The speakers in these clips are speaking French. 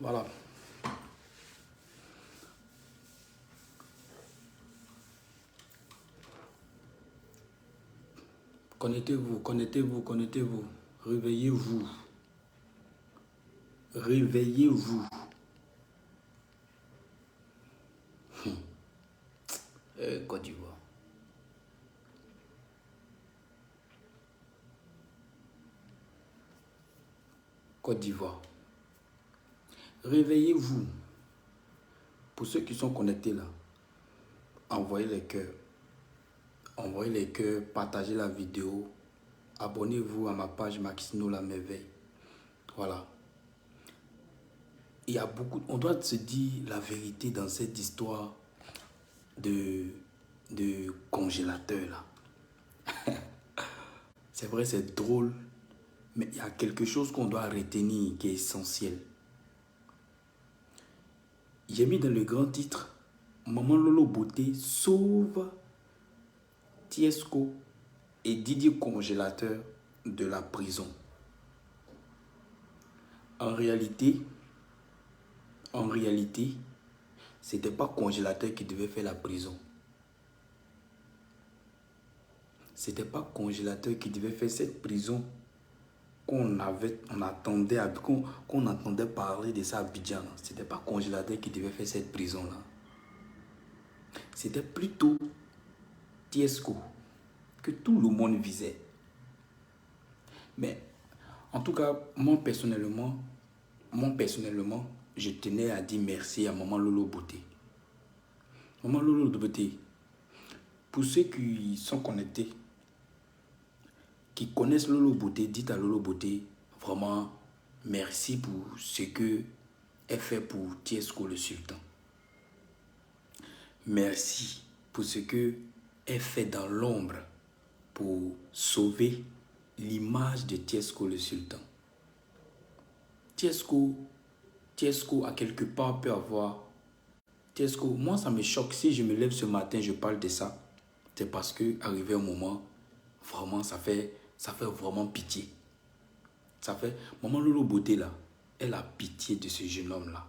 Voilà. Connectez-vous, connectez-vous, connectez-vous. Réveillez-vous. Réveillez-vous. Côte d'Ivoire. Côte d'Ivoire. Réveillez-vous. Pour ceux qui sont connectés là, envoyez les cœurs. Envoyez les cœurs, partagez la vidéo. Abonnez-vous à ma page Maxino La Merveille. Voilà. Il y a beaucoup, on doit se dire la vérité dans cette histoire de congélateur là. C'est vrai, c'est drôle, mais il y a quelque chose qu'on doit retenir qui est essentiel. J'ai mis dans le grand titre, Maman Lolo Beauté sauve Tiesco et Didier Congélateur de la prison. En réalité, c'était pas Congélateur qui devait faire la prison. C'était pas Congélateur qui devait faire cette prison qu'on entendait parler de ça à Abidjan. C'était pas Congélateur qui devait faire cette prison-là. C'était plutôt Tiesco que tout le monde visait. Mais en tout cas, moi personnellement, je tenais à dire merci à Maman Lolo Beauté. Maman Lolo Beauté, pour ceux qui sont connectés, qui connaissent Lolo Beauté, dites à Lolo Beauté, vraiment, merci pour ce que elle fait pour Tiesco le Sultan. Merci pour ce que elle fait dans l'ombre pour sauver l'image de Tiesco le Sultan. Tiesco à quelque part peut avoir... Tiesco, moi ça me choque. Si je me lève ce matin, je parle de ça. C'est parce que arrivé un moment, vraiment ça fait vraiment pitié. Ça fait... Maman Lolo Beauté là, elle a pitié de ce jeune homme là.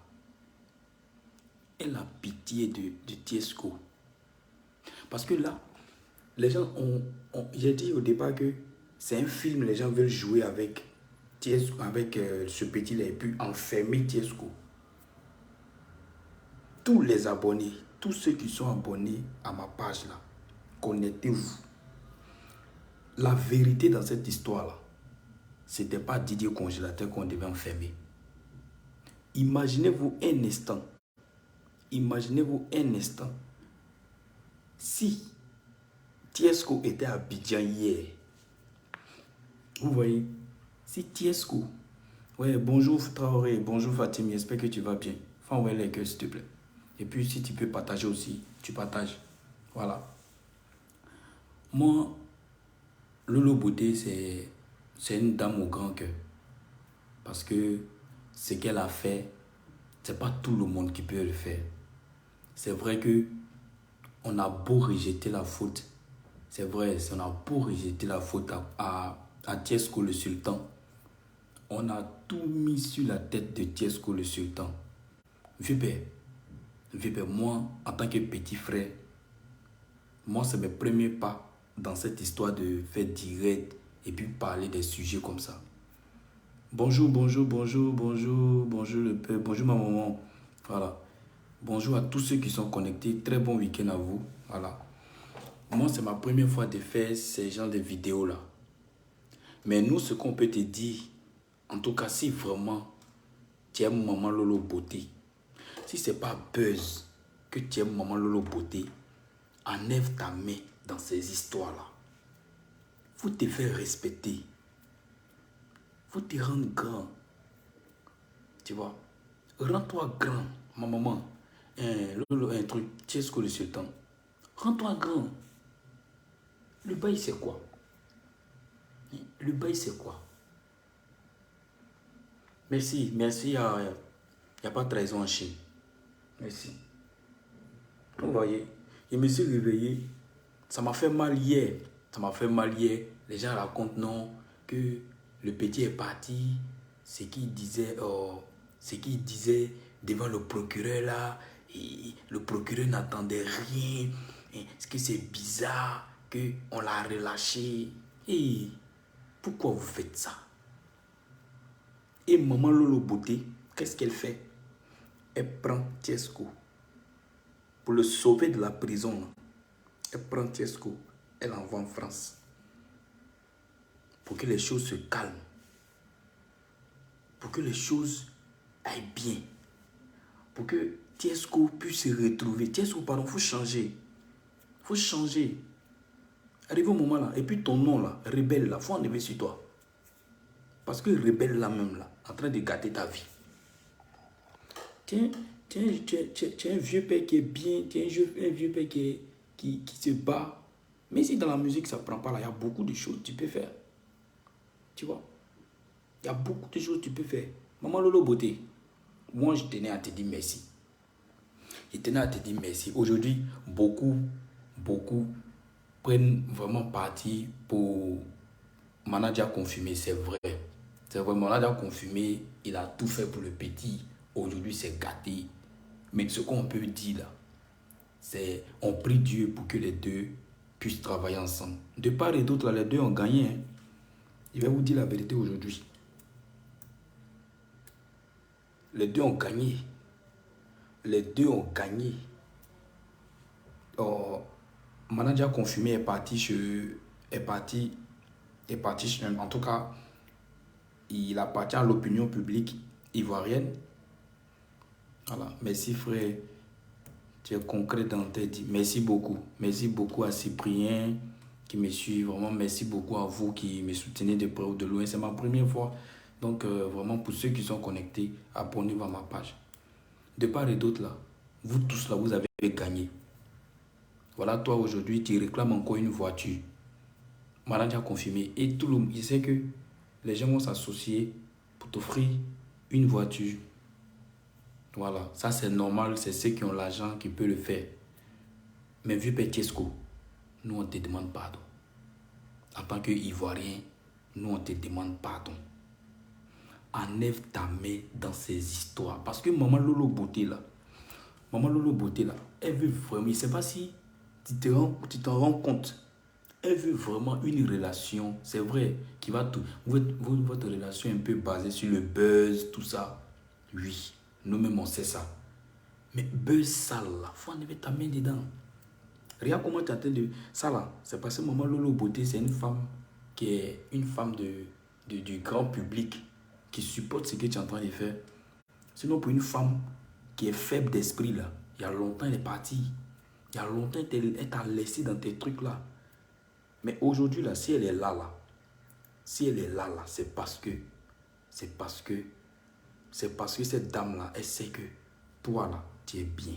Elle a pitié de Tiesco. Parce que là, les gens j'ai dit au départ que c'est un film, les gens veulent jouer avec Tiesco, avec ce petit-là et puis enfermer Tiesco. Tous les abonnés, tous ceux qui sont abonnés à ma page là, connectez-vous. La vérité dans cette histoire là, c'était pas Didier Congélateur qu'on devait enfermer. Imaginez-vous un instant si Tiesco était à Abidjan hier. Vous voyez, si Tiesco, ouais, bonjour Traoré, bonjour Fatimi, j'espère que tu vas bien. Fais envoyer les cœurs s'il te plaît. Et puis si tu peux partager aussi, tu partages. Voilà. Moi, Lolo Beauté, c'est une dame au grand cœur. Parce que ce qu'elle a fait, c'est pas tout le monde qui peut le faire. C'est vrai que on a beau rejeter la faute. C'est vrai, on a beau rejeter la faute à Tiesco le Sultan. On a tout mis sur la tête de Tiesco le Sultan. Vieux père, moi, en tant que petit frère, moi, c'est mes premiers pas dans cette histoire de faire direct et puis parler des sujets comme ça. Bonjour le père, bonjour ma maman. Voilà. Bonjour à tous ceux qui sont connectés. Très bon week-end à vous. Voilà. Moi, c'est ma première fois de faire ces genres de vidéos-là. Mais nous, ce qu'on peut te dire, en tout cas, si vraiment tu aimes Maman Lolo Beauté, si c'est pas buzz que tu aimes Maman Lolo Beauté, enlève ta main dans ces histoires-là. Faut te faire respecter. Faut te rendre grand. Tu vois? Rends-toi grand, ma maman. Un truc, Tiesco le Sultan. Rends-toi grand. Le bail, c'est quoi? Le bail, c'est quoi? Merci, il n'y a pas de trahison en Chine. Merci. Vous voyez, je me suis réveillé. Ça m'a fait mal hier. Les gens racontent non, que Le petit est parti. Ce qu'il disait devant le procureur là, et le procureur n'attendait rien. Est-ce que c'est bizarre qu'on l'a relâché? Et pourquoi vous faites ça? Et maman Lolo Beauté, qu'est-ce qu'elle fait? Elle prend Tiesco pour le sauver de la prison. Elle prend Tiesco, elle l'envoie en France pour que les choses se calment, pour que les choses aillent bien, pour que Tiesco puisse se retrouver. Tiesco, pardon, il faut changer. Il faut changer. Arrive au moment là, et puis ton nom là, rebelle là, il faut enlever sur toi. Parce que rebelle là même là, en train de gâter ta vie. Tiens, un vieux père qui est bien, tiens, un vieux père qui se bat. Mais si dans la musique ça ne prend pas là, il y a beaucoup de choses que tu peux faire. Tu vois? Il y a beaucoup de choses que tu peux faire. Maman Lolo Beauté, moi je tenais à te dire merci. Je tenais à te dire merci. Aujourd'hui, beaucoup prennent vraiment parti pour manager confirmé, c'est vrai. C'est vrai, manager confirmé, il a tout fait pour le petit. Aujourd'hui, c'est gâté. Mais ce qu'on peut dire là, c'est on prie Dieu pour que les deux puissent travailler ensemble. De part et d'autre, là, les deux ont gagné. Hein. Je vais vous dire la vérité aujourd'hui. Les deux ont gagné. Les deux ont gagné. Manager confirmé est parti, en tout cas, il appartient à l'opinion publique ivoirienne. Voilà. Merci frère. Tu es concret dans tes dits. Merci beaucoup. Merci beaucoup à Cyprien qui me suit. Vraiment, merci beaucoup à vous qui me soutenez de près ou de loin. C'est ma première fois. Donc, vraiment, pour ceux qui sont connectés, abonnez-vous à ma page. De part et d'autre, là, vous tous, là, vous avez gagné. Voilà, toi, aujourd'hui, tu réclames encore une voiture. Manager confirmé. Et tout le monde, je sais que les gens vont s'associer pour t'offrir une voiture. Voilà, ça c'est normal, c'est ceux qui ont l'argent qui peuvent le faire. Mais vu Tiesco, nous on te demande pardon. En tant qu'Ivoirien, nous on te demande pardon. Enlève ta main dans ces histoires. Parce que maman Lolo Beauté là, elle veut vraiment, je ne sais pas si tu t'en rends compte. Elle veut vraiment une relation, c'est vrai, qui va tout. Votre relation est un peu basée sur le buzz, tout ça. Oui, nous-mêmes on sait ça. Mais buzz sale là, faut enlever ta main dedans. Regarde comment tu as de ça là. C'est parce que maman Lolo Beauté, c'est une femme qui est une femme du grand public qui supporte ce que tu es en train de faire. Sinon, pour une femme qui est faible d'esprit là, il y a longtemps elle est partie. Il y a longtemps elle t'a laissé dans tes trucs là. Mais aujourd'hui là, si elle est là, c'est parce que cette dame là, elle sait que toi là, tu es bien.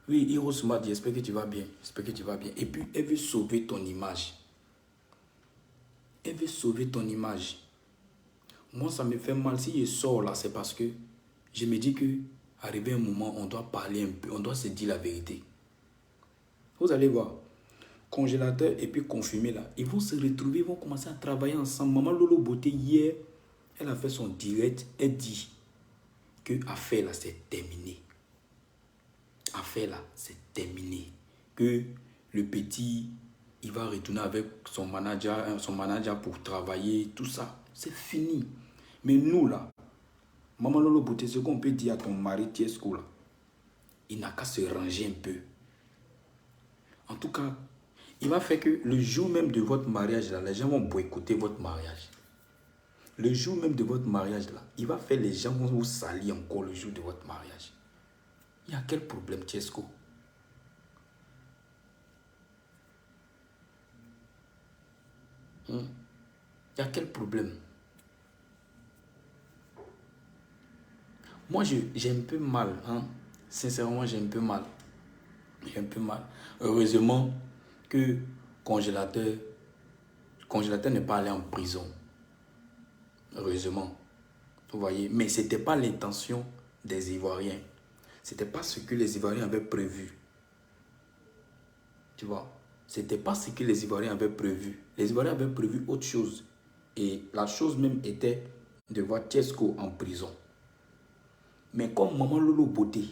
Oui, Hiros m'a dit, j'espère que tu vas bien. J'espère que tu vas bien. Et puis, elle veut sauver ton image. Elle veut sauver ton image. Moi, ça me fait mal. Si je sors là, c'est parce que je me dis que, arrivé un moment, on doit parler un peu, on doit se dire la vérité. Vous allez voir, congélateur et puis confirmé là, ils vont se retrouver, ils vont commencer à travailler ensemble. Maman Lolo Beauté, hier, elle a fait son direct, elle dit que l'affaire là, c'est terminé. Affaire là, c'est terminé. Que le petit, il va retourner avec son manager pour travailler, tout ça. C'est fini. Mais nous là, maman Lolo Beauté, ce qu'on peut dire à ton mari Tiesco là, il n'a qu'à se ranger un peu. En tout cas, il va faire que le jour même de votre mariage là, les gens vont boycotter votre mariage. Le jour même de votre mariage là, il va faire les gens vont vous salir encore le jour de votre mariage. Il y a quel problème, Tiesco? Il y a quel problème? Moi, j'ai un peu mal. Hein? Sincèrement, j'ai un peu mal. J'ai un peu mal. Heureusement que congélateur n'est pas allé en prison. Heureusement. Vous voyez? Mais ce n'était pas l'intention des Ivoiriens. Ce n'était pas ce que les Ivoiriens avaient prévu. Tu vois? Ce n'était pas ce que les Ivoiriens avaient prévu. Les Ivoiriens avaient prévu autre chose. Et la chose même était de voir Tiesco en prison. Mais comme Maman Lolo Beauté,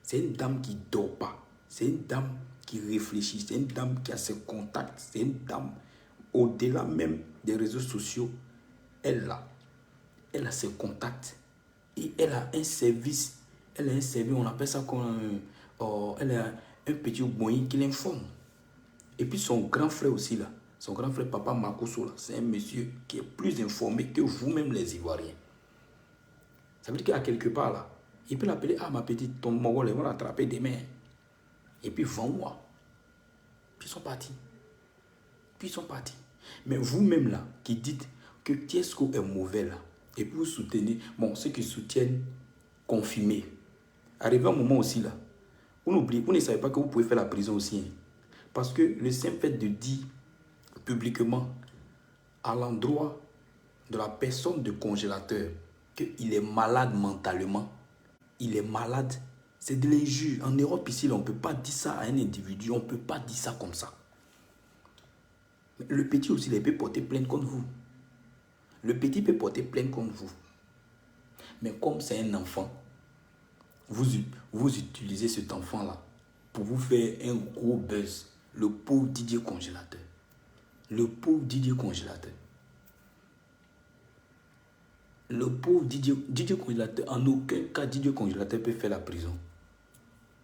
c'est une dame qui ne dort pas. C'est une dame qui réfléchit. C'est une dame qui a ses contacts. C'est une dame, au-delà même des réseaux sociaux, elle a ses contacts. Et elle a un service. Elle a un service, on appelle ça comme... elle a un petit moyen qui l'informe. Et puis son grand frère aussi là. Son grand frère, Papa Makoso, là, c'est un monsieur qui est plus informé que vous-même les Ivoiriens. Ça veut dire qu'à quelque part là, il peut l'appeler, ah ma petite, ton Mongol, ils vont l'attraper demain. Et puis vends-moi. Puis ils sont partis. Mais vous-même là, qui dites que Tiesco est mauvais là, et puis vous soutenez, bon, ceux qui soutiennent, confirmez. Arrivé un moment aussi là, vous n'oubliez, vous ne savez pas que vous pouvez faire la prison aussi. Hein. Parce que le simple fait de dire publiquement à l'endroit de la personne de congélateur qu'il est malade mentalement, il est malade, c'est de l'injure. En Europe ici, là, on ne peut pas dire ça à un individu, on ne peut pas dire ça comme ça. Mais le petit aussi, il peut porter plainte contre vous. Le petit peut porter plainte contre vous. Mais comme c'est un enfant, vous utilisez cet enfant-là pour vous faire un gros buzz. Le pauvre Didier Congélateur. Le pauvre Didier Congélateur. Le pauvre Didier Congélateur, en aucun cas Didier Congélateur peut faire la prison.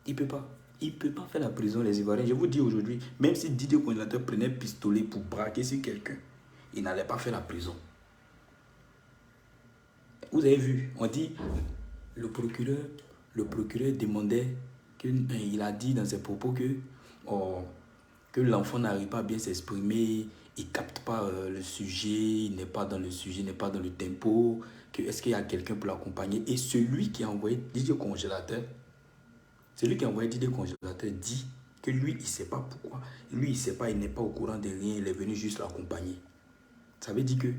Il ne peut pas. Il ne peut pas faire la prison, les Ivoiriens. Je vous dis aujourd'hui, même si Didier Congélateur prenait un pistolet pour braquer sur quelqu'un, il n'allait pas faire la prison. Vous avez vu, on dit, le procureur demandait, il a dit dans ses propos que l'enfant n'arrive pas à bien s'exprimer, il ne capte pas le sujet, il n'est pas dans le sujet, il n'est pas dans le tempo, est-ce qu'il y a quelqu'un pour l'accompagner. Et celui qui a envoyé Didier Congélateur, dit que lui, il ne sait pas pourquoi. Lui, il ne sait pas, il n'est pas au courant de rien, il est venu juste l'accompagner. Ça veut dire que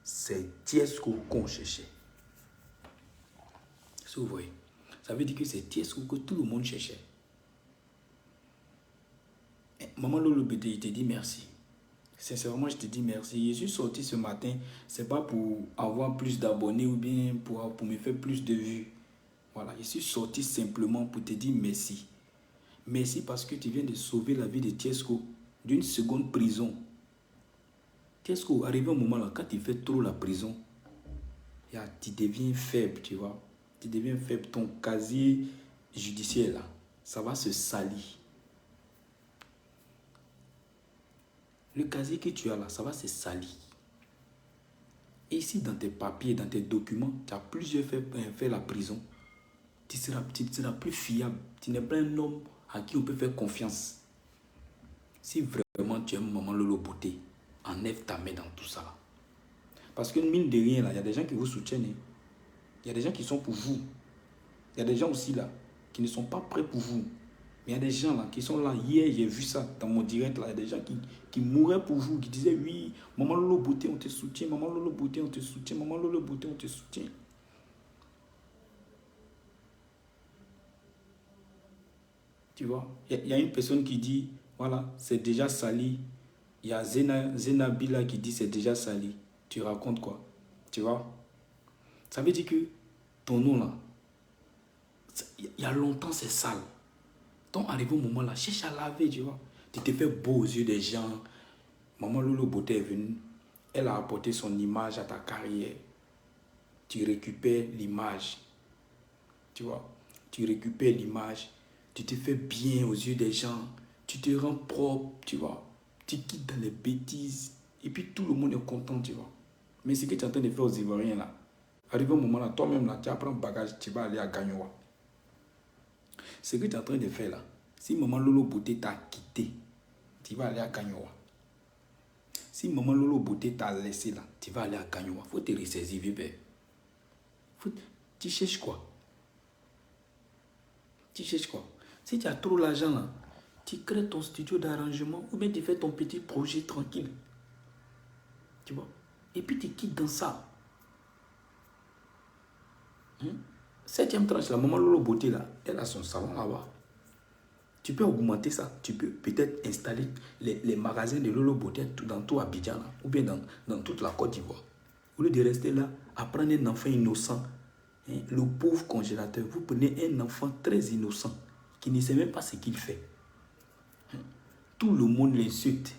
c'est Tiesco qu'on cherchait. Si vous voyez, ça veut dire que c'est Tiesco que tout le monde cherchait. Maman Lolo Beauté, il te dit merci. Sincèrement, je te dis merci. Je suis sorti ce matin, c'est pas pour avoir plus d'abonnés ou bien pour me faire plus de vues. Voilà, je suis sorti simplement pour te dire merci. Merci parce que tu viens de sauver la vie de Tiesco d'une seconde prison. Tiesco, arrivé un moment là, quand tu fais trop la prison, tu deviens faible, tu vois. Tu deviens faible, ton casier judiciaire là, ça va se salir. Le casier que tu as là, ça va se salir. Et ici, dans tes papiers, dans tes documents, tu as plusieurs fait la prison. Tu seras plus fiable. Tu n'es pas un homme à qui on peut faire confiance. Si vraiment tu aimes Maman Lolo Beauté, enlève ta main dans tout ça là. Parce que mine de rien là, il y a des gens qui vous soutiennent. Hein. Il y a des gens qui sont pour vous. Il y a des gens aussi là qui ne sont pas prêts pour vous. Mais il y a des gens là qui sont là. Hier, j'ai vu ça dans mon direct là. Il y a des gens qui mouraient pour vous, qui disaient oui, Maman Lolo Beauté, on te soutient. Maman Lolo Beauté, on te soutient. Maman Lolo Beauté, on te soutient. Tu vois, il y a une personne qui dit, voilà, c'est déjà sali. Il y a Zenabila qui dit, c'est déjà sali. Tu racontes quoi? Tu vois? Ça veut dire que ton nom là, il y a longtemps c'est sale. Donc arrivé au moment là, cherche à laver, tu vois. Tu te fais beau aux yeux des gens. Maman Lolo Beauté est venue. Elle a apporté son image à ta carrière. Tu récupères l'image. Tu vois? Tu récupères l'image. Tu te fais bien aux yeux des gens. Tu te rends propre, tu vois. Tu quittes dans les bêtises. Et puis tout le monde est content, tu vois. Mais ce que tu es en train de faire aux Ivoiriens là, arrivé au moment là, toi-même là, tu apprends le bagage, tu vas aller à Gagnoua. Ce que tu es en train de faire là, si Maman Lolo Beauté t'a quitté, tu vas aller à Gagnoua. Si Maman Lolo Beauté t'a laissé là, tu vas aller à Gagnoua. Faut te ressaisir, vieux. Tu cherches quoi? Tu cherches quoi? Si tu as trop l'argent là, tu crées ton studio d'arrangement ou bien tu fais ton petit projet tranquille. Tu vois? Et puis tu quittes dans ça. 7e tranche, la Maman Lolo Beauté là, elle a son salon là-bas. Tu peux augmenter ça. Tu peux peut-être installer les magasins de Lolo Beauté dans tout Abidjan, là, ou bien dans toute la Côte d'Ivoire. Au lieu de rester là, apprendre un enfant innocent, hein, le pauvre congélateur. Vous prenez un enfant très innocent qui ne sait même pas ce qu'il fait. Tout le monde l'insulte.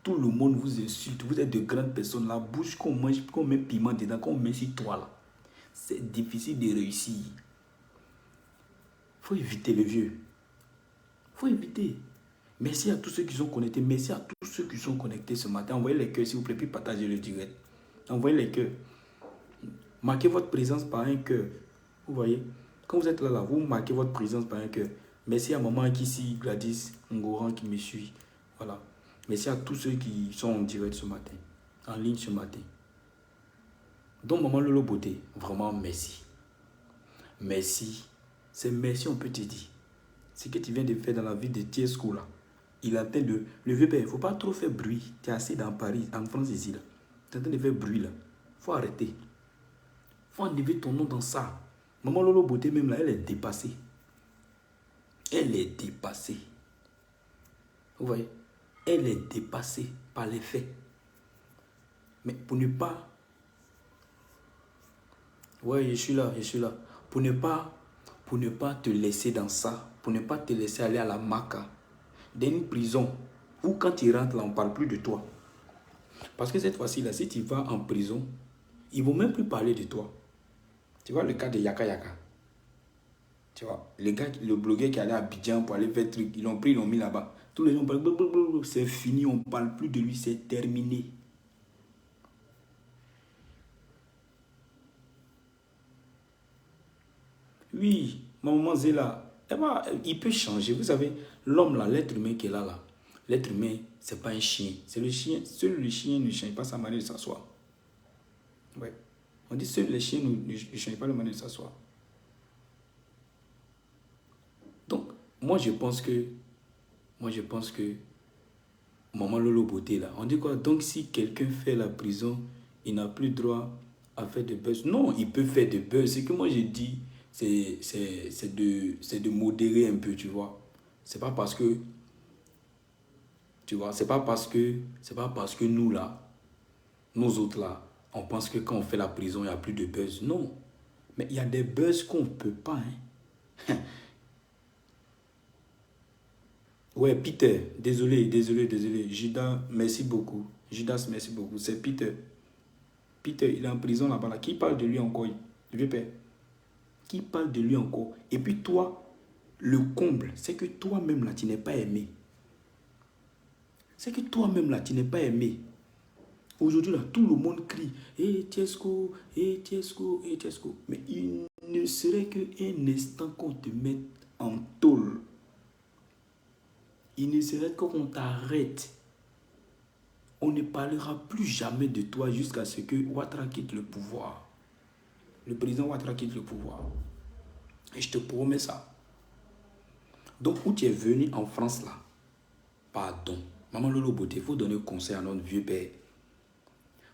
Tout le monde vous insulte. Vous êtes de grandes personnes. La bouche qu'on mange, qu'on met piment dedans, qu'on met sur toi là. C'est difficile de réussir. Il faut éviter le vieux. Il faut éviter. Merci à tous ceux qui sont connectés. Merci à tous ceux qui sont connectés ce matin. Envoyez les cœurs s'il vous plaît, puis partagez le direct. Envoyez les cœurs. Marquez votre présence par un cœur. Vous voyez, quand vous êtes là, vous marquez votre présence par un cœur. Merci à maman ici, Gladys Ngoran qui me suit. Voilà. Merci à tous ceux qui sont en direct ce matin, en ligne ce matin. Donc, maman Lolo Beauté, vraiment merci. Merci. C'est merci, on peut te dire. Ce que tu viens de faire dans la vie de Tiesco là, il a atteint de... Le vieux père, il ne faut pas trop faire bruit. Tu es assis dans Paris, en France ici là. Tu es en train de faire bruit là. Il faut arrêter. Il faut enlever ton nom dans ça. Maman Lolo Beauté même là, elle est dépassée. Elle est dépassée. Vous voyez? Elle est dépassée par les faits. Mais pour ne pas... Ouais, je suis là. Pour ne pas te laisser dans ça, pour ne pas te laisser aller à la maca, dans une prison, où quand tu rentres là, on ne parle plus de toi. Parce que cette fois-ci là, si tu vas en prison, ils ne vont même plus parler de toi. Tu vois le cas de Yaka Yaka. Tu vois, le blogueur qui allait à Abidjan pour aller faire truc, ils l'ont pris, ils l'ont mis là-bas. Tous les gens parlent, c'est fini, on ne parle plus de lui, c'est terminé. Oui, maman Zéla, il peut changer. Vous savez, l'homme là, l'être humain qui est là, l'être humain, c'est pas un chien. C'est le chien. Seul le chien ne change pas sa manière de s'asseoir. Ouais. On dit seul les chiens ne changent pas la manière de s'asseoir. Donc, moi je pense que maman Lolo Beauté là, on dit quoi? Donc si quelqu'un fait la prison, il n'a plus droit à faire de buzz. Non, il peut faire de buzz. Ce que moi je dis, c'est de modérer un peu, tu vois. C'est pas parce que, tu vois, c'est pas parce que nous là, nous autres là, on pense que quand on fait la prison, il n'y a plus de buzz. Non. Mais il y a des buzz qu'on ne peut pas, hein. Ouais, Peter, désolé. Judas, merci beaucoup. Judas, merci beaucoup. C'est Peter. Peter, il est en prison là-bas. Là. Qui parle de lui encore? Le vieux père. Qui parle de lui encore? Et puis toi, le comble, c'est que toi-même là, tu n'es pas aimé. C'est que toi-même là, tu n'es pas aimé. Aujourd'hui là, tout le monde crie. Tiesco, Tiesco, Tiesco. Mais il ne serait qu'un instant qu'on te mette en tôle. Il ne serait qu'on t'arrête. On ne parlera plus jamais de toi jusqu'à ce que Ouattara quitte le pouvoir. Le président Ouattara quitte le pouvoir. Et je te promets ça. Donc, où tu es venu en France là, pardon. Maman Lolo Beauté, il faut donner conseil à notre vieux père.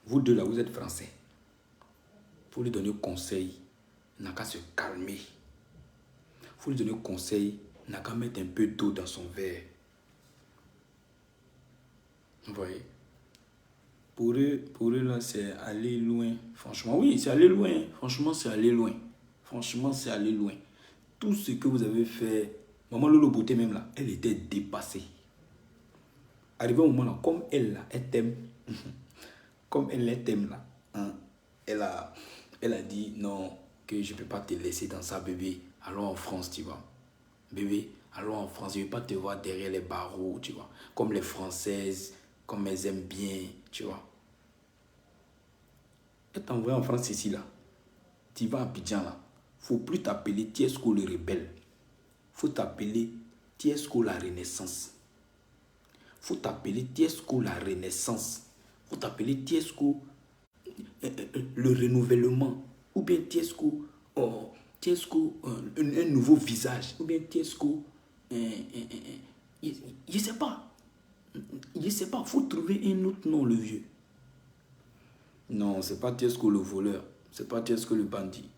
Vous deux là, vous êtes français. Il faut lui donner conseil. Il n'a qu'à se calmer. Il faut lui donner conseil. Il n'a qu'à mettre un peu d'eau dans son verre. Vous voyez? Pour eux là, c'est aller loin. Franchement, oui, c'est aller loin. Franchement, c'est aller loin. Franchement, c'est aller loin. Tout ce que vous avez fait, maman Lolo Beauté même là, elle était dépassée. Arrivé au moment là, comme elle là, elle t'aime. Comme elle t'aime là, hein, elle a dit non, que je ne peux pas te laisser dans ça, bébé. Allons en France, tu vois. Bébé, allons en France. Je ne vais pas te voir derrière les barreaux, tu vois. Comme les Françaises, comme elles aiment bien, tu vois. Elle t'envoie en France ici, là. Tu vas à Abidjan, là. Il ne faut plus t'appeler Tiesco le rebelle. Il faut t'appeler Tiesco la Renaissance. Il faut t'appeler Tiesco la Renaissance. Il faut t'appeler Tiesco le renouvellement. Ou bien Tiesco, un nouveau visage. Ou bien Tiesco, je ne sais pas. Je ne sais pas. Il faut trouver un autre nom, le vieux. Non, ce n'est pas Tiesco le voleur. Ce n'est pas Tiesco le bandit.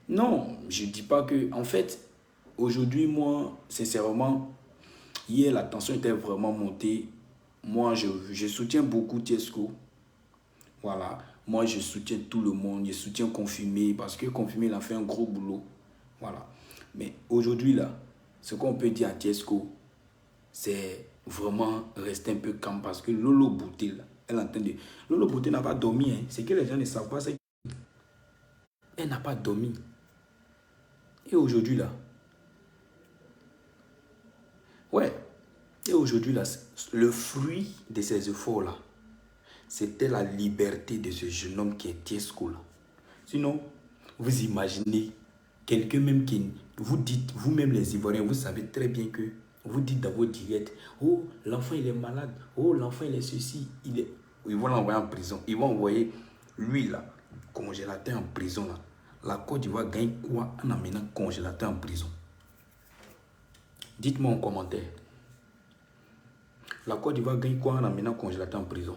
Non, je ne dis pas que... En fait, aujourd'hui, moi, sincèrement, hier, la tension était vraiment montée. Moi, je soutiens beaucoup Tiesco. Voilà. Moi, je soutiens tout le monde. Je soutiens Confirmé parce que Confirmé, il a fait un gros boulot. Voilà. Mais aujourd'hui, là, ce qu'on peut dire à Tiesco, c'est vraiment rester un peu calme parce que Lolo Bouté, là, elle entend de... Lolo Bouté n'a pas dormi. Hein. C'est que les gens ne savent pas. Elle n'a pas dormi. Et aujourd'hui, là, ouais. Et aujourd'hui, là, le fruit de ces efforts-là, c'était la liberté de ce jeune homme qui est Tiesco, là. Sinon, vous imaginez quelqu'un même qui... Vous dites, vous-même les Ivoiriens, vous savez très bien que vous dites dans vos directs, oh, l'enfant il est malade, oh, l'enfant il est ceci, il est... Ils vont l'envoyer en prison. Ils vont envoyer lui, là, congélateur en prison, là. La Côte d'Ivoire gagne quoi en amenant congélateur en prison? Dites-moi en commentaire. La Côte d'Ivoire gagne quoi en amenant congélateur en prison?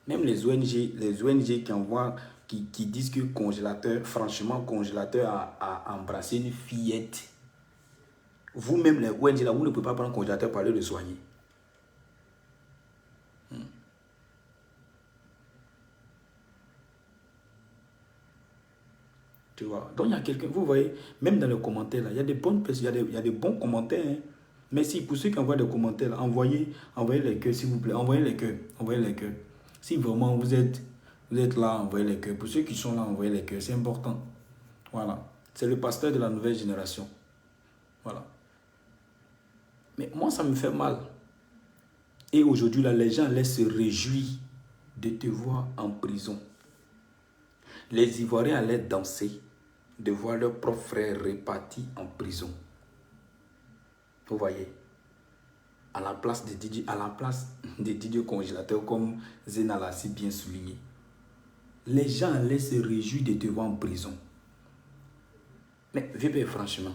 Même les ONG qui envoient, qui disent que congélateur, franchement, congélateur a embrassé une fillette. Vous-même, les ONG, là, vous ne pouvez pas prendre un congélateur pour aller le soigner. Tu vois. Donc, il y a quelqu'un, vous voyez, même dans les commentaires, là, il y a des bonnes personnes, il y a des bons commentaires. Hein. Mais si, pour ceux qui envoient des commentaires, là, envoyez les cœurs, s'il vous plaît. Envoyez les cœurs. Envoyez les cœurs. Si vraiment vous êtes là, envoyez les cœurs. Pour ceux qui sont là, envoyez les cœurs. C'est important. Voilà. C'est le pasteur de la nouvelle génération. Voilà. Mais moi, ça me fait mal. Et aujourd'hui, là, les gens allaient se réjouir de te voir en prison. Les Ivoiriens allaient danser de voir leurs propres frères répartis en prison. Vous voyez, à la place des Didier congélateurs, comme Zena l'a si bien souligné, les gens allaient se réjouir de te voir en prison. Mais VP, franchement,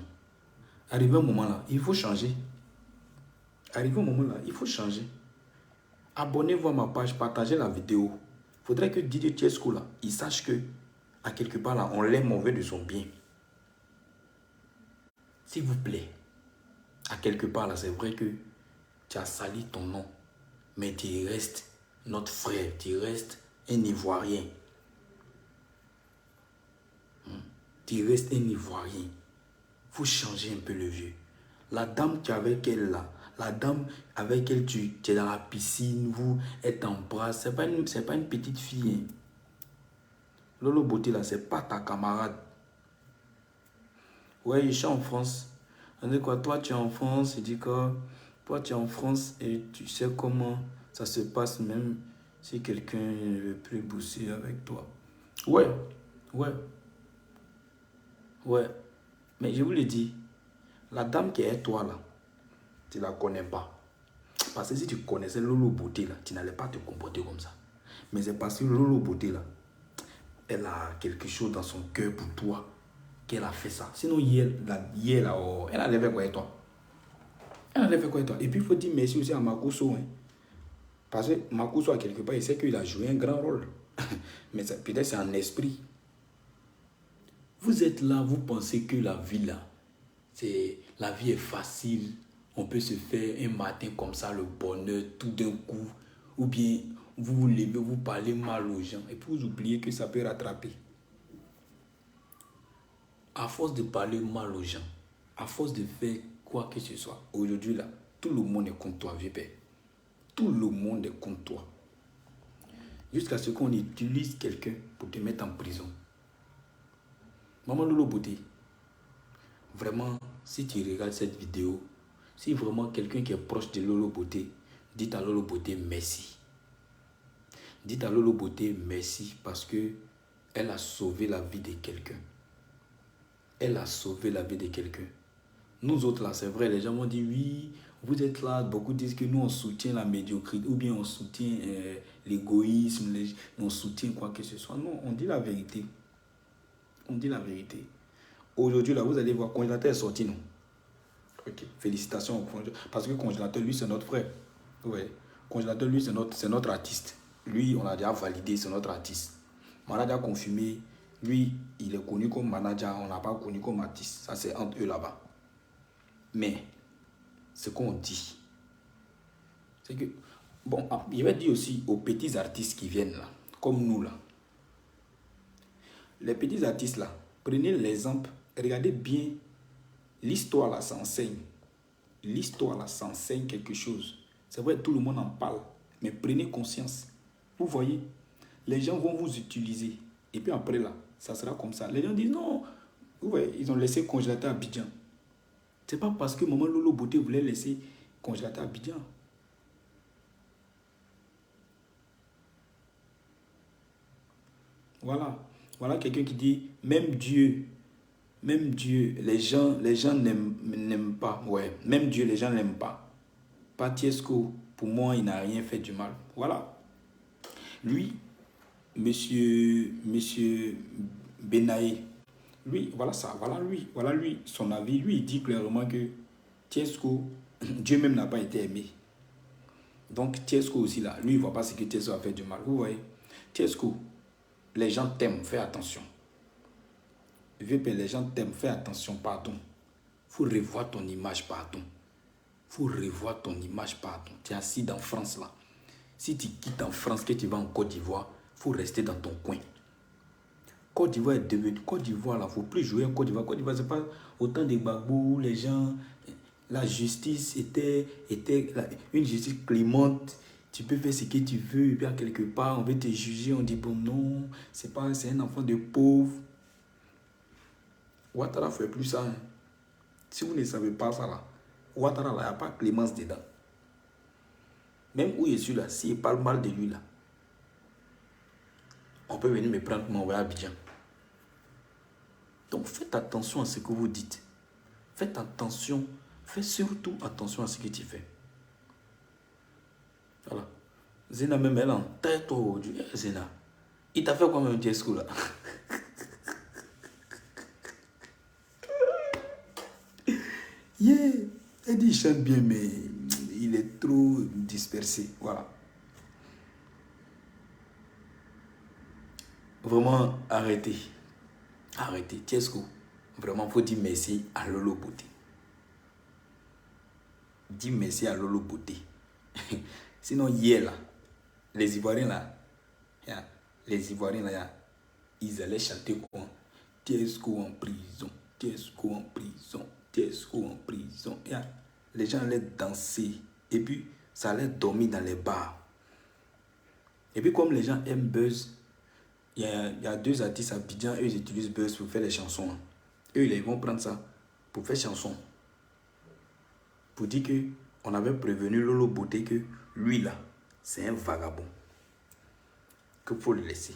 arrivé un moment là, il faut changer. Arrivé un moment là, il faut changer. Abonnez-vous à ma page, partagez la vidéo. Il faudrait que Didier Tiesco là, il sache que, à quelque part là, on l'aime, on veut de son bien. S'il vous plaît, à quelque part là, c'est vrai que tu as sali ton nom, mais tu restes notre frère, tu restes un Ivoirien. Tu restes un Ivoirien. Il faut changer un peu le vieux. La dame qui est avec elle là, la dame avec elle tu es dans la piscine, elle t'embrasse, c'est pas une petite fille. Hein. Lolo Beauté là, c'est pas ta camarade. Ouais, je suis en France. On dit quoi, toi tu es en France, il dit quoi, toi tu es en France et tu sais comment ça se passe même si quelqu'un ne veut plus bosser avec toi. Ouais, ouais, ouais. Mais je vous le dis, la dame qui est toi là, tu ne la connais pas. Parce que si tu connaissais Lolo Beauté là, tu n'allais pas te comporter comme ça. Mais c'est parce que Lolo Beauté là, elle a quelque chose dans son cœur pour toi qu'elle a fait ça. Sinon, hier là, oh, elle allait faire quoi avec toi? Elle allait faire quoi avec toi? Et puis, il faut dire merci aussi à Makuso. Hein. Parce que Makuso, à quelque part, il sait qu'il a joué un grand rôle. Mais peut-être c'est un esprit. Vous êtes là, vous pensez que la vie là, la vie est facile. On peut se faire un matin comme ça, le bonheur, tout d'un coup. Ou bien, vous vous levez, vous parlez mal aux gens. Et puis, vous oubliez que ça peut rattraper. À force de parler mal aux gens, à force de faire quoi que ce soit, aujourd'hui là, tout le monde est contre toi, vieux père. Tout le monde est contre toi. Jusqu'à ce qu'on utilise quelqu'un pour te mettre en prison. Maman Lolo Beauté, vraiment, si tu regardes cette vidéo, si vraiment quelqu'un qui est proche de Lolo Beauté, dites à Lolo Beauté merci. Dites à Lolo Beauté merci parce que elle a sauvé la vie de quelqu'un. Elle a sauvé la vie de quelqu'un. Nous autres là, c'est vrai, les gens m'ont dit oui, vous êtes là, beaucoup disent que nous on soutient la médiocrité ou bien on soutient l'égoïsme, on soutient quoi que ce soit. Non, on dit la vérité. On dit la vérité. Aujourd'hui là, vous allez voir, Congélateur est sorti, non? Ok, félicitations. Parce que Congélateur, lui, c'est notre frère. Ouais. Congélateur, lui, c'est notre artiste. Lui, on a déjà validé, c'est notre artiste. On a déjà confirmé, Lui, il est connu comme manager, on n'a pas connu comme artiste. Ça, c'est entre eux là-bas. Mais, ce qu'on dit, c'est que, bon, il va dire aussi aux petits artistes qui viennent là, comme nous là. Les petits artistes là, prenez l'exemple, regardez bien, l'histoire là s'enseigne. L'histoire là s'enseigne quelque chose. C'est vrai, tout le monde en parle, mais prenez conscience. Vous voyez, les gens vont vous utiliser. Et puis après là, ça sera comme ça. Les gens disent non, vous voyez, ils ont laissé congélateur à Abidjan. C'est pas parce que Maman Lolo Beauté voulait laisser congélateur à Abidjan. Voilà. Voilà quelqu'un qui dit, même Dieu, les gens n'aiment pas. Ouais, même Dieu, les gens n'aiment pas. Pas Tiesco, pour moi, il n'a rien fait du mal. Voilà. Lui, monsieur Benaye, lui, voilà ça, voilà lui, son avis. Lui, il dit clairement que Tiesco, Dieu même n'a pas été aimé. Donc, Tiesco aussi là, lui, il ne voit pas ce que Tiesco a fait du mal. Vous voyez, Tiesco, les gens t'aiment, fais attention. VP, les gens t'aiment, fais attention, pardon. Il faut revoir ton image, pardon. Il faut revoir ton image, pardon. Tu es assis dans France là. Si tu quittes en France, que tu vas en Côte d'Ivoire, il faut rester dans ton coin. Côte d'Ivoire est devenue... Côte d'Ivoire, là, il ne faut plus jouer en Côte d'Ivoire. Côte d'Ivoire, ce n'est pas autant de Gbagbo, les gens... La justice était une justice clémente. Tu peux faire ce que tu veux. Et puis, à quelque part, on veut te juger. On dit, bon, non, c'est un enfant de pauvre. Ouattara ne fait plus ça. Hein. Si vous ne savez pas ça, là, Ouattara, il n'y a pas clémence dedans. Même où je suis là, s'il parle mal de lui, là, on peut venir me prendre pour m'envoyer à Abidjan. Donc, faites attention à ce que vous dites. Faites attention. Fais surtout attention à ce que tu fais. Voilà. Zena même, elle en tête aujourd'hui. Zena, il t'a fait quoi même Tiesco là? Yeah. Elle dit il chante bien, mais il est trop dispersé. Voilà. Vraiment, arrêtez. Arrêtez. Tiesco, vraiment, il faut dire merci à Lolo Beauté. Dis merci à Lolo Beauté. Sinon, hier, là, les Ivoiriens, là, ils allaient chanter quoi? Tiesco en prison, Tiesco en prison, Tiesco en prison. Les gens allaient danser. Et puis, ça allait dormir dans les bars. Et puis, comme les gens aiment Buzz, il y a deux artistes à Abidjan, eux, ils utilisent Buzz pour faire les chansons. Eux, ils vont prendre ça pour faire chanson. Pour dire que on avait prévenu Lolo Beauté que lui là, c'est un vagabond. Qu'il faut le laisser.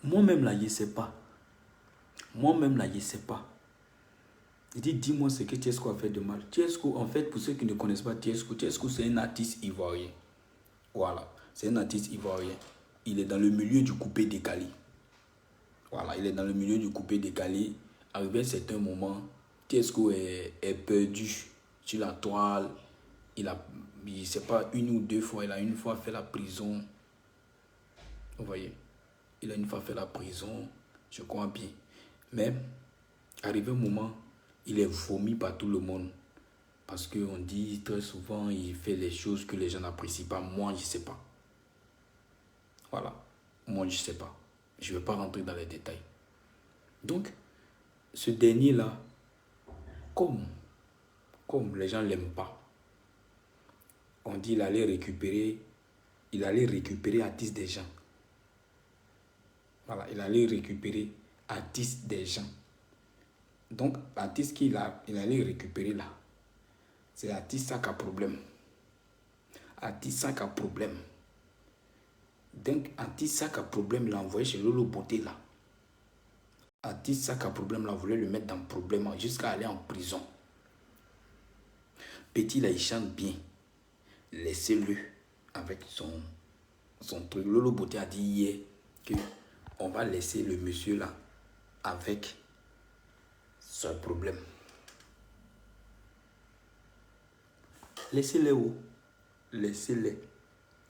Moi-même là, je ne sais pas. Moi-même là, je ne sais pas. Il dit, dis-moi ce que Tiesco a fait de mal. Tiesco, en fait, pour ceux qui ne connaissent pas Tiesco, Tiesco c'est un artiste ivoirien. Voilà, c'est un artiste ivoirien. Il est dans le milieu du coupé décalé. Voilà, il est dans le milieu du coupé décalé. Arrivé à un certain moment, Tiesco est perdu sur la toile. Il ne sait pas, une ou deux fois, il a une fois fait la prison. Vous voyez, il a une fois fait la prison, je crois bien. Mais, arrivé un moment, il est vomi par tout le monde. Parce qu'on dit très souvent, il fait les choses que les gens n'apprécient pas. Moi, je ne sais pas. Voilà, moi, je ne sais pas. Je ne vais pas rentrer dans les détails. Donc, ce dernier-là, comme les gens ne l'aiment pas, on dit qu'il allait récupérer artiste des gens. Voilà, il allait récupérer artiste des gens. Donc, l'artiste il allait récupérer là, c'est l'artiste qui a problème. Artiste qui a problème. Donc, artiste qui a problème, l'a envoyé chez Lolo Beauté là. Artiste qui a problème, là, voulait le mettre dans problème jusqu'à aller en prison. Petit là, il chante bien. Laissez-le avec son truc. Lolo Beauté a dit hier que on va laisser le monsieur là avec ce problème. Laissez-les où? Laissez-les.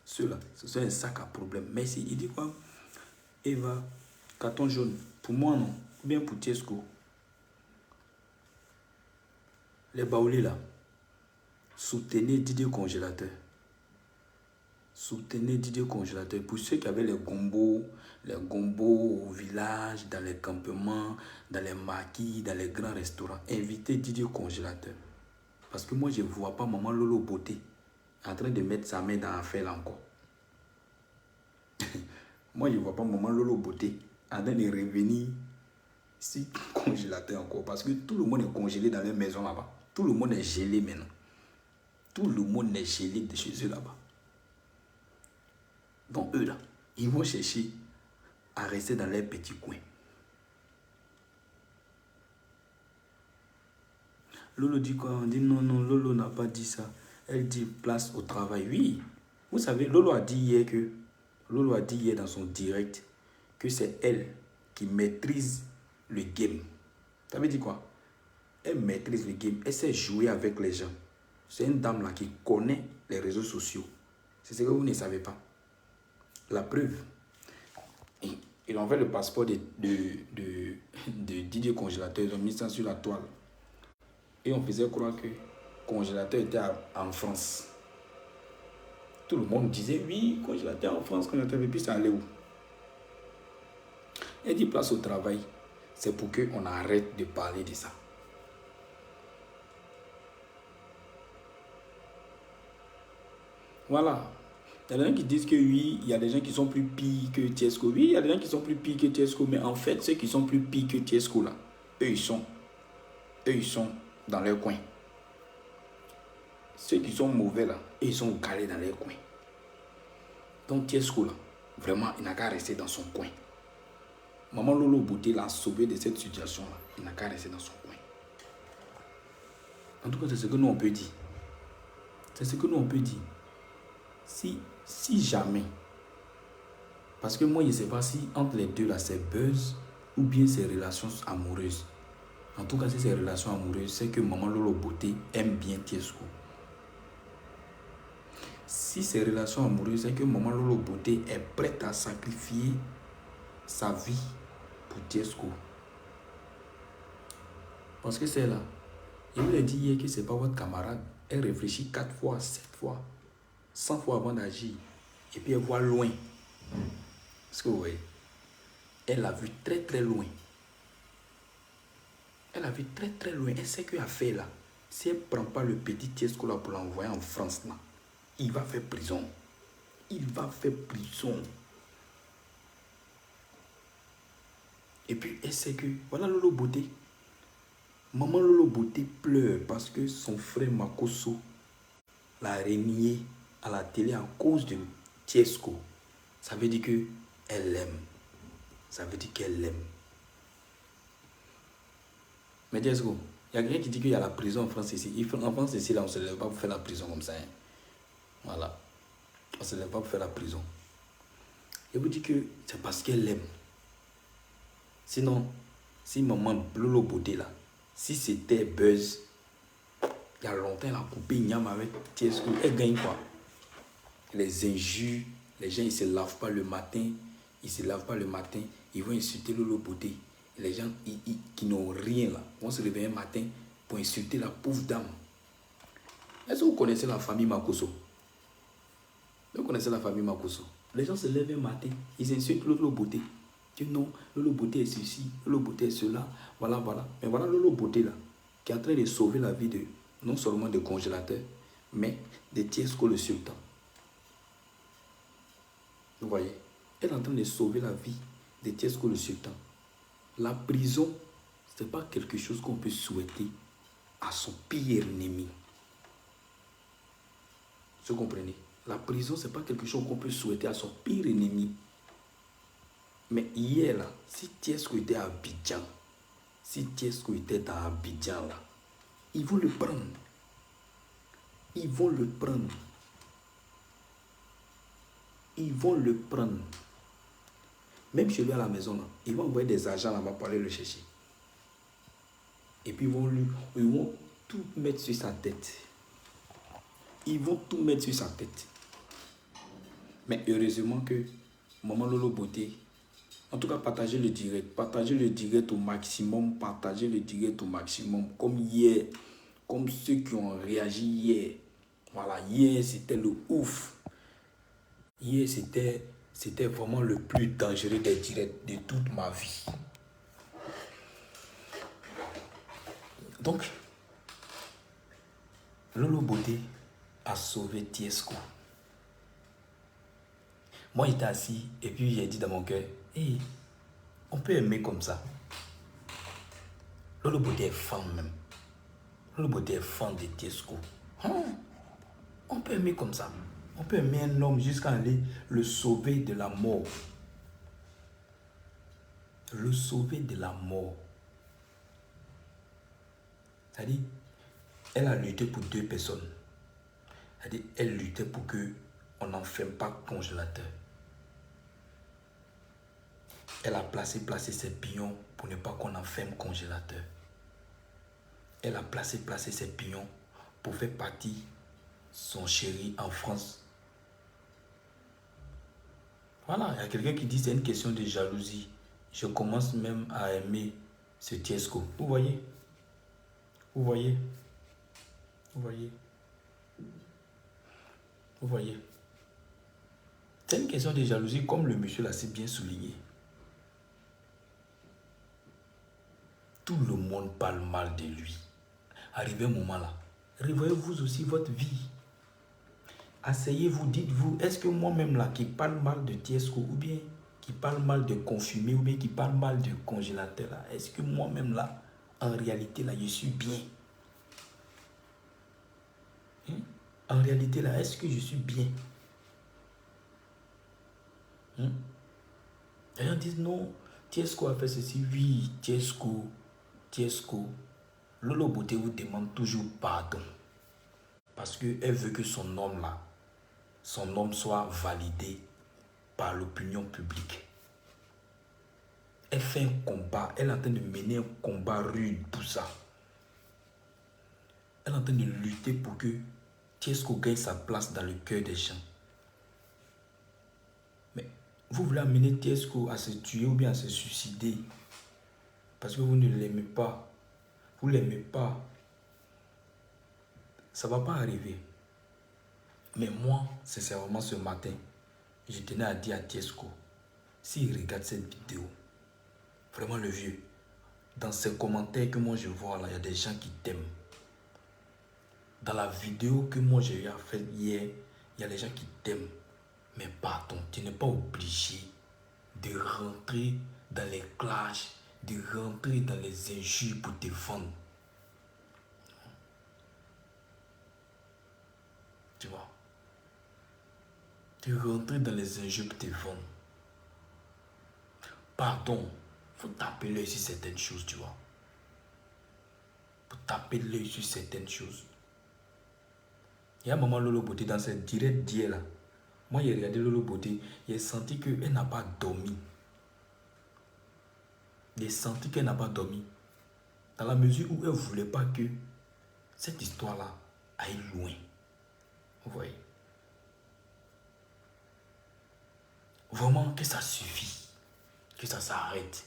Ceux-là, ce sont un sac à problème. Mais il dit quoi? Eva, carton jaune. Pour moi, non. Ou bien pour Tiesco. Les baoulés là. Soutenez Didier Congélateur. Soutenez Didier Congélateur. Pour ceux qui avaient les gombos au village, dans les campements, dans les maquis, dans les grands restaurants, invitez Didier Congélateur. Parce que moi, je ne vois pas maman Lolo Beauté en train de mettre sa main dans l'affaire là encore. Moi, je ne vois pas maman Lolo Beauté en train de revenir si congélateur encore. Parce que tout le monde est congelé dans leur maison là-bas. Tout le monde est gelé maintenant. Tout le monde est gelé de chez eux là-bas. Donc eux là, ils vont chercher à rester dans leur petit coin. Lolo dit quoi? On dit non, Lolo n'a pas dit ça. Elle dit place au travail. Oui, vous savez, Lolo a dit hier dans son direct que c'est elle qui maîtrise le game. Ça veut dire quoi? Elle maîtrise le game. Elle sait jouer avec les gens. C'est une dame là qui connaît les réseaux sociaux. C'est ce que vous ne savez pas. La preuve, ils ont fait le passeport de Didier Congélateur. Ils ont mis ça sur la toile. Et on faisait croire que le congélateur était en France. Tout le monde disait oui, congélateur en France, congélateur. Et puis ça allait où? Elle dit place au travail. C'est pour qu'on arrête de parler de ça. Voilà. Il y a des gens qui disent que oui, il y a des gens qui sont plus pires que Tiesco. Oui, il y a des gens qui sont plus pires que Tiesco. Mais en fait, ceux qui sont plus pires que Tiesco, là, eux, ils sont dans leur coin. Ceux qui sont mauvais, là, ils sont galés dans leur coin. Donc, Tiesco, là, vraiment, il n'a qu'à rester dans son coin. Maman Lolo Beauté l'a sauvé de cette situation-là. Il n'a qu'à rester dans son coin. En tout cas, c'est ce que nous, on peut dire. C'est ce que nous, on peut dire. Si jamais, parce que moi, je ne sais pas si entre les deux, là, c'est buzz ou bien c'est relations amoureuses. En tout cas, si c'est relations amoureuses, c'est que maman Lolo Beauté aime bien Tiesco. Si c'est relations amoureuses, c'est que maman Lolo Beauté est prête à sacrifier sa vie pour Tiesco. Parce que c'est là. Je vous l'ai dit hier que ce n'est pas votre camarade. Elle réfléchit 4 fois, 7 fois, 100 fois avant d'agir. Et puis elle voit loin. Est-ce que vous voyez? Elle a vu très très loin. Elle a vu très très loin. Elle sait qu'elle a fait là. Si elle ne prend pas le petit Tiesco là pour l'envoyer en France là, il va faire prison. Il va faire prison. Et puis elle sait que, voilà Lolo Beauté. Maman Lolo Beauté pleure parce que son frère Makoso l'a renié à la télé à cause de Tiesco. Ça veut dire qu'elle l'aime. Ça veut dire qu'elle l'aime. Mais Tiesco, il y a quelqu'un qui dit qu'il y a la prison en France ici. En France ici, là, on ne se lève pas pour faire la prison comme ça. Hein. Voilà. On ne se lève pas pour faire la prison. Je vous dis que c'est parce qu'elle l'aime. Sinon, si maman Lolo Beauté là, si c'était buzz, il y a longtemps, elle a coupé Niam avec Tiesco. Elle gagne quoi? Les injures, les gens ils ne se lavent pas le matin. Ils vont insulter Lolo Beauté. Les gens qui n'ont rien là vont se réveiller un matin pour insulter la pauvre dame. Est-ce que vous connaissez la famille Makoso? Vous connaissez la famille Makoso? Les gens se lèvent un matin, ils insultent Lolo Beauté. Que non, Lolo Beauté est ceci, Lolo Beauté est cela, voilà. Mais voilà Lolo Beauté là, qui est en train de sauver la vie de, non seulement de congélateur, mais de Tiesco le sultan. Vous voyez? Elle est en train de sauver la vie de Tiesco le sultan. La prison, ce n'est pas quelque chose qu'on peut souhaiter à son pire ennemi. Vous comprenez? La prison, ce n'est pas quelque chose qu'on peut souhaiter à son pire ennemi. Mais hier, là, si Tiesco était à Abidjan, si Tiesco était à Abidjan, là, ils vont le prendre. Ils vont le prendre. Ils vont le prendre. Même chez lui à la maison, là, ils vont envoyer des agents là-bas pour aller le chercher. Et puis ils vont tout mettre sur sa tête. Ils vont tout mettre sur sa tête. Mais heureusement que Maman Lolo Beauté En tout cas, partagez le direct. Partagez le direct au maximum. Partagez le direct au maximum. Comme hier. Comme ceux qui ont réagi hier. Voilà, hier, c'était le ouf. Hier, c'était vraiment le plus dangereux des directs de toute ma vie. Donc, Lolo Beauté a sauvé Tiesco. Moi, j'étais assis et puis j'ai dit dans mon cœur, hey, on peut aimer comme ça. Lolo Beauté est fan même. Lolo Beauté est fan de Tiesco. On peut aimer comme ça. On peut aimer un homme jusqu'à aller le sauver de la mort. Le sauver de la mort. C'est-à-dire, elle a lutté pour 2 personnes. C'est-à-dire, elle luttait pour qu'on n'enferme pas le congélateur. Elle a placé ses pignons pour ne pas qu'on enferme le congélateur. Elle a placé ses pignons pour faire partie son chéri en France. Voilà, il y a quelqu'un qui dit c'est une question de jalousie. Je commence même à aimer ce Tiesco. Vous voyez? Vous voyez? Vous voyez? Vous voyez? C'est une question de jalousie comme le monsieur l'a si bien souligné. Tout le monde parle mal de lui. Arrivé un moment là, revoyez-vous aussi votre vie. Asseyez-vous, dites-vous, est-ce que moi-même là qui parle mal de Tiesco ou bien qui parle mal de Confumé ou bien qui parle mal de congélateur là, est-ce que moi-même là, en réalité là, je suis bien? En réalité là, est-ce que je suis bien? Les gens disent non, Tiesco a fait ceci, oui, Tiesco. Lolo Beauté vous demande toujours pardon. Parce qu'elle veut que son homme là, son homme soit validé par l'opinion publique. Elle fait un combat, elle est en train de mener un combat rude pour ça. Elle est en train de lutter pour que Tiesco gagne sa place dans le cœur des gens. Mais vous voulez amener Tiesco à se tuer ou bien à se suicider parce que vous ne l'aimez pas. Vous ne l'aimez pas. Ça ne va pas arriver. Mais moi, sincèrement, ce matin, je tenais à dire à Tiesco, s'il regarde cette vidéo, vraiment le vieux, dans ces commentaires que moi je vois là, il y a des gens qui t'aiment. Dans la vidéo que moi j'ai eu à faire hier, il y a des gens qui t'aiment. Mais pardon, tu n'es pas obligé de rentrer dans les clashs, de rentrer dans les injures pour te vendre. Tu vois? De rentrer dans les injures pour te vendre. Pardon, il faut taper l'œil sur certaines choses, tu vois. Il faut taper l'œil sur certaines choses. Il y a un moment, Lolo Beauté, dans cette direct d'hier là, moi j'ai regardé Lolo Beauté, j'ai senti qu'elle n'a pas dormi. J'ai senti qu'elle n'a pas dormi. Dans la mesure où elle ne voulait pas que cette histoire-là aille loin. Vous voyez? Vraiment que ça suffit. Que ça s'arrête.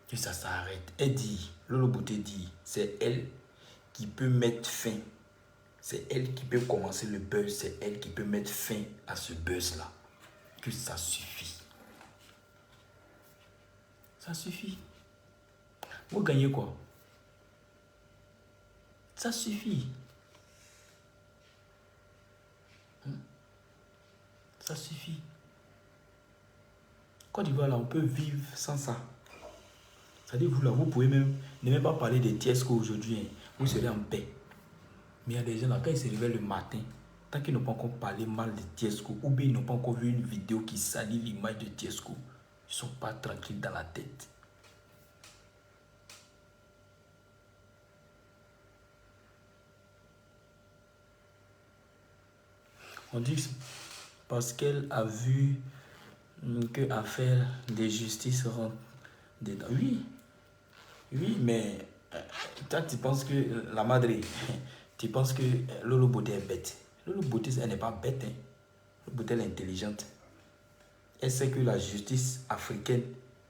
Que ça s'arrête. Elle dit, Lolo Beauté dit, c'est elle qui peut mettre fin. C'est elle qui peut commencer le buzz. C'est elle qui peut mettre fin à ce buzz-là. Que ça suffit. Ça suffit. Vous gagnez quoi? Ça suffit. Ça suffit. Côte d'Ivoire, là, on peut vivre sans ça. C'est-à-dire, vous, là, vous pouvez même ne même pas parler de Tiesco aujourd'hui. Hein. Vous serez en paix. Mais il y a des gens là, quand ils se réveillent le matin, tant qu'ils n'ont pas encore parlé mal de Tiesco, ou bien ils n'ont pas encore vu une vidéo qui salit l'image de Tiesco, ils ne sont pas tranquilles dans la tête. On dit parce qu'elle a vu que affaire de justice rentre dedans. Oui, oui, mais toi tu penses que la madre, tu penses que Lolo Beauté est bête. Lolo Beauté, elle n'est pas bête. Hein. Lolo Beauté, elle est intelligente. elle sait que la justice africaine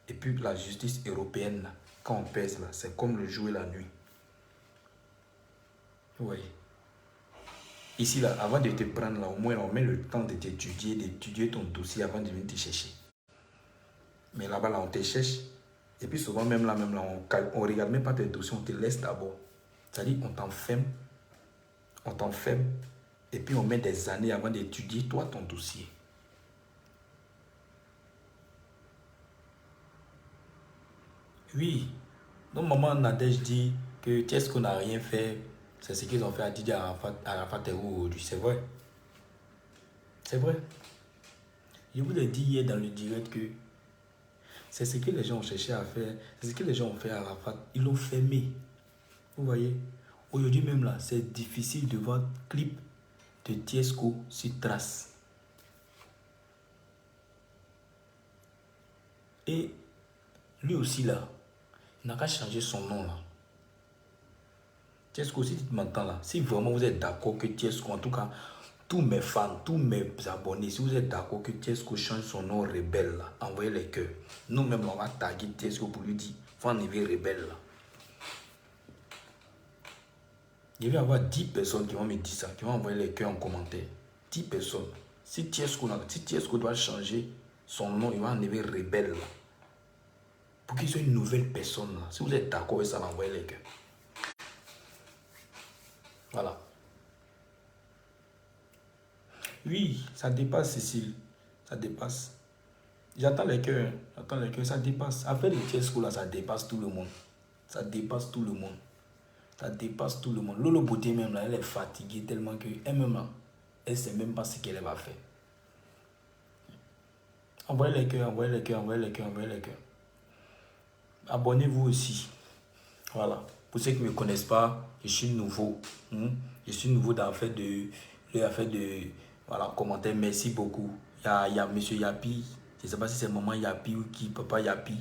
et puis la justice européenne, là, quand on pèse là, c'est comme le jour et la nuit. Vous voyez. Ici, là, avant de te prendre, là, au moins, on met le temps de t'étudier, d'étudier ton dossier avant de venir te chercher. Mais là-bas, là, on te cherche. Et puis souvent, même là, on ne regarde même pas tes dossiers, on te laisse d'abord. C'est-à-dire, on t'enferme, et puis on met des années avant d'étudier, toi, ton dossier. Oui. Donc, maman Nadège dit que Tiesco n'a rien fait. C'est ce qu'ils ont fait à Didier Arafat aujourd'hui. C'est vrai. C'est vrai. Je vous l'ai dit hier dans le direct que c'est ce que les gens ont cherché à faire. C'est ce que les gens ont fait à Arafat. Ils l'ont fermé. Vous voyez. Aujourd'hui même là, c'est difficile de voir clip de Tiesco sur Trace. Et lui aussi là, il n'a qu'à changer son nom là. Tiesco, si tu m'entends là, si vraiment vous êtes d'accord que Tiesco, en tout cas, tous mes fans, tous mes abonnés, si vous êtes d'accord que Tiesco change son nom rebelle là, envoyez les cœurs. Nous-mêmes, on va taguer Tiesco pour lui dire, faut enlever rebelle là. Il va y avoir 10 personnes qui vont me dire ça, qui vont envoyer les cœurs en commentaire. 10 personnes. Si Tiesco doit changer son nom, il va enlever rebelle là. Pour qu'il soit une nouvelle personne là. Si vous êtes d'accord avec ça, envoyez les cœurs. Voilà. Oui, ça dépasse, Cécile. Ça dépasse. J'attends les cœurs. Ça dépasse. Après le Tiesco là, ça dépasse tout le monde. Ça dépasse tout le monde. Ça dépasse tout le monde. Lolo Beauté même là, elle est fatiguée tellement que elle-même là, elle ne sait même pas ce qu'elle va faire. Envoyez les cœurs. Abonnez-vous aussi. Voilà. Pour ceux qui ne me connaissent pas, je suis nouveau. Je suis nouveau dans l'affaire de voilà, commentaire. Merci beaucoup. Il y a monsieur Yapi. Je ne sais pas si c'est maman Yapi ou qui, papa Yapi.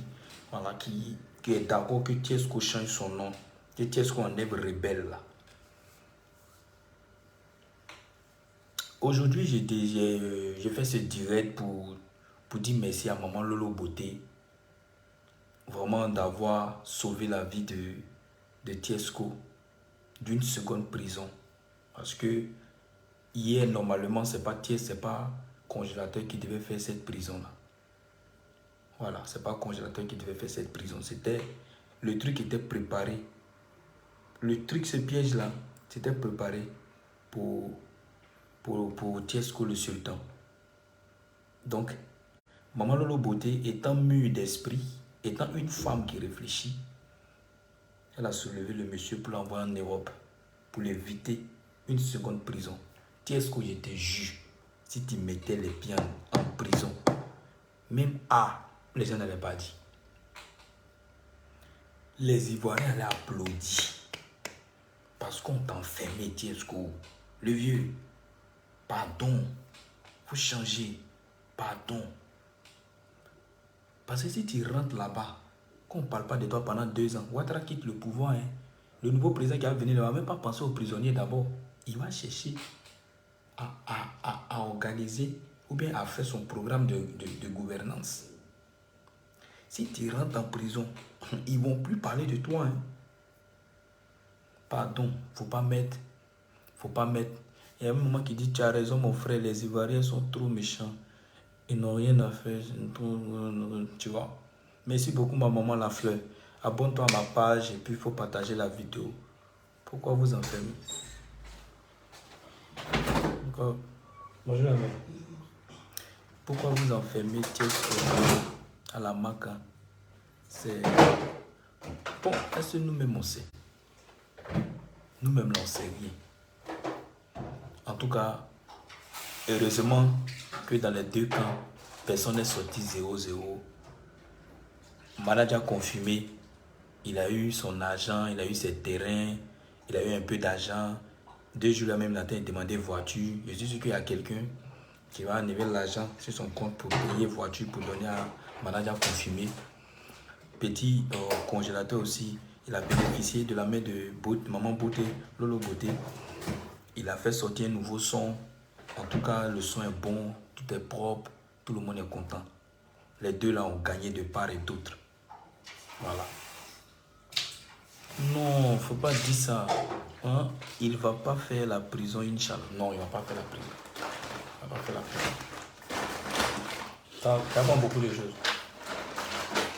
Voilà, qui est d'accord que Tiesco change son nom. Que Tiesco enlève rebelle là. Aujourd'hui, j'ai fait ce direct pour dire merci à maman Lolo Beauté. Vraiment d'avoir sauvé la vie de Tiesco d'une seconde prison. Parce que hier, normalement, c'est pas Congélateur qui devait faire cette prison-là. Voilà, c'est pas Congélateur qui devait faire cette prison. Le truc était préparé. Le truc, ce piège-là, c'était préparé pour Tiesco le sultan. Donc, maman Lolo Beauté, étant mûre d'esprit, étant une femme qui réfléchit, elle a soulevé le monsieur pour l'envoyer en Europe, pour l'éviter une seconde prison. Tiesco, je te jure, si tu mettais les pieds en prison, même les gens n'allaient pas dire. Les Ivoiriens allaient applaudir. Parce qu'on t'enfermait, Tiesco. Le vieux, pardon, faut changer, pardon. Parce que si tu rentres là-bas, qu'on ne parle pas de toi pendant 2 ans, Ouattara quitte le pouvoir. Le nouveau président qui va venir ne va même pas penser aux prisonniers d'abord. Il va chercher à organiser ou bien à faire son programme de gouvernance. Si tu rentres en prison, ils ne vont plus parler de toi. Pardon, faut pas mettre. Il y a un moment qui dit, tu as raison mon frère, les Ivoiriens sont trop méchants. Ils n'ont rien à faire. Tu vois. Merci beaucoup ma maman la fleur. Abonne-toi à ma page et puis il faut partager la vidéo. Pourquoi vous enfermez? Bonjour la mère. Pourquoi vous enfermez Tiesco à la maca? C'est... Bon, est-ce que nous-mêmes on sait? Nous-mêmes on sait rien. En tout cas, heureusement que dans les 2 camps, personne n'est sorti 0-0. Manager confirmé, il a eu son argent, il a eu ses terrains, il a eu un peu d'argent. 2 jours là même, il a demandé voiture. Je suis sûr qu'il y a quelqu'un qui va enlever l'argent sur son compte pour payer voiture, pour donner à manager confirmé. Petit congélateur aussi, il a bénéficié de la main de maman Beauté, Lolo Beauté. Il a fait sortir un nouveau son. En tout cas, le son est bon, tout est propre, tout le monde est content. Les deux là ont gagné de part et d'autre. Voilà. Non, faut pas dire ça. Hein? Il va pas faire la prison, Inch'Allah. Non, il va pas faire la prison. Il va pas faire la prison. Ça apprend beaucoup de choses.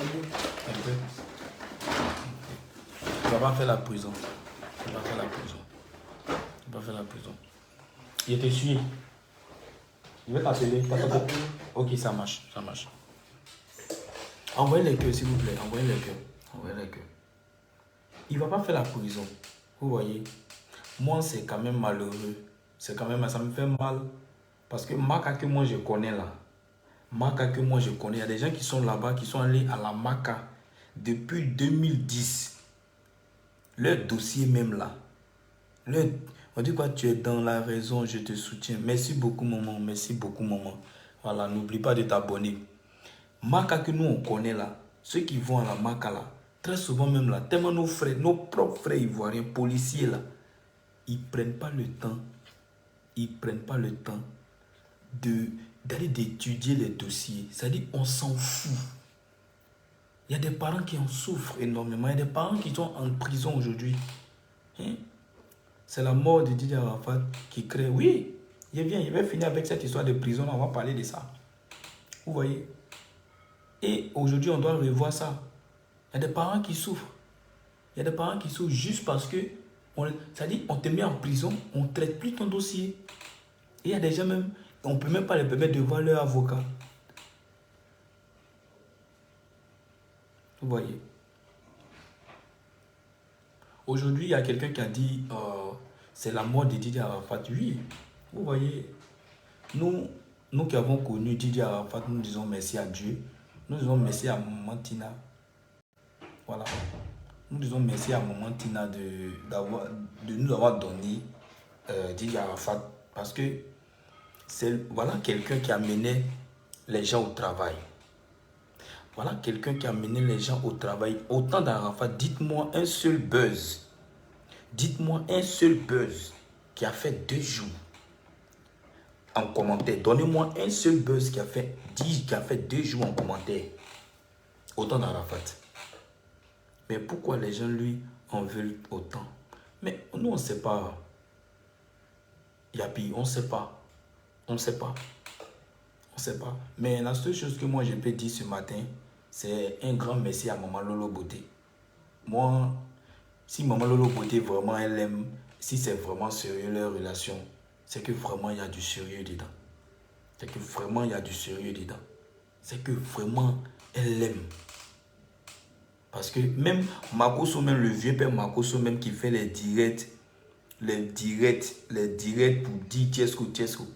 Un peu. Il va pas faire la prison. Il va pas faire la prison. Il va pas faire la prison. Il te suit. Il va t'appeler. Ok, ça marche. Ça marche. Envoyez les cœurs, s'il vous plaît. Envoyez les cœurs. Envoyez les cœurs. Il ne va pas faire la prison. Vous voyez. Moi, c'est quand même malheureux. C'est quand même, ça me fait mal. Parce que Maka que moi je connais là. Maka que moi je connais. Il y a des gens qui sont là-bas, qui sont allés à la Maka depuis 2010. Leur dossier même là. On dit quoi, tu es dans la raison, je te soutiens. Merci beaucoup, maman. Merci beaucoup, maman. Voilà, n'oublie pas de t'abonner. Maka que nous on connaît là. Ceux qui vont à la Maka là. Très souvent même là, tellement nos frères, nos propres frères ivoiriens, policiers là, ils ne prennent pas le temps, d'aller d'étudier les dossiers. C'est-à-dire, on s'en fout. Il y a des parents qui en souffrent énormément. Il y a des parents qui sont en prison aujourd'hui. Hein? C'est la mort de Didier Arafat qui crée. Oui, il va finir avec cette histoire de prison. On va parler de ça. Vous voyez? Et aujourd'hui, on doit revoir ça. Il y a des parents qui souffrent. Il y a des parents qui souffrent juste parce que, c'est-à-dire, on te met en prison, on ne traite plus ton dossier. Et il y a des gens même, on ne peut même pas les permettre de voir leur avocat. Vous voyez. Aujourd'hui, il y a quelqu'un qui a dit, c'est la mort de Didier Arafat. Oui, vous voyez, nous qui avons connu Didier Arafat, nous disons merci à Dieu. Nous disons merci à Maman Tina. Voilà. Nous disons merci à Maman Tina de nous avoir donné Didier Arafat. Parce que c'est voilà quelqu'un qui a mené les gens au travail. Voilà quelqu'un qui a mené les gens au travail. Autant d'Arafat, dites-moi un seul buzz. Dites-moi un seul buzz qui a fait 2 jours en commentaire. Donnez-moi un seul buzz qui a fait 2 jours en commentaire. Autant d'Arafat. Mais pourquoi les gens, lui, en veulent autant? Mais nous, on ne sait pas. Yapi, on ne sait pas. On ne sait pas. On ne sait pas. Mais la seule chose que moi, je peux dire ce matin, c'est un grand merci à Maman Lolo Beauté. Moi, si Maman Lolo Beauté, vraiment, elle aime, si c'est vraiment sérieux leur relation, c'est que vraiment, il y a du sérieux dedans. C'est que vraiment, il y a du sérieux dedans. C'est que vraiment, elle l'aime. Parce que même Makoso, même le vieux père Makoso, même qui fait les directs pour dire Tiesco,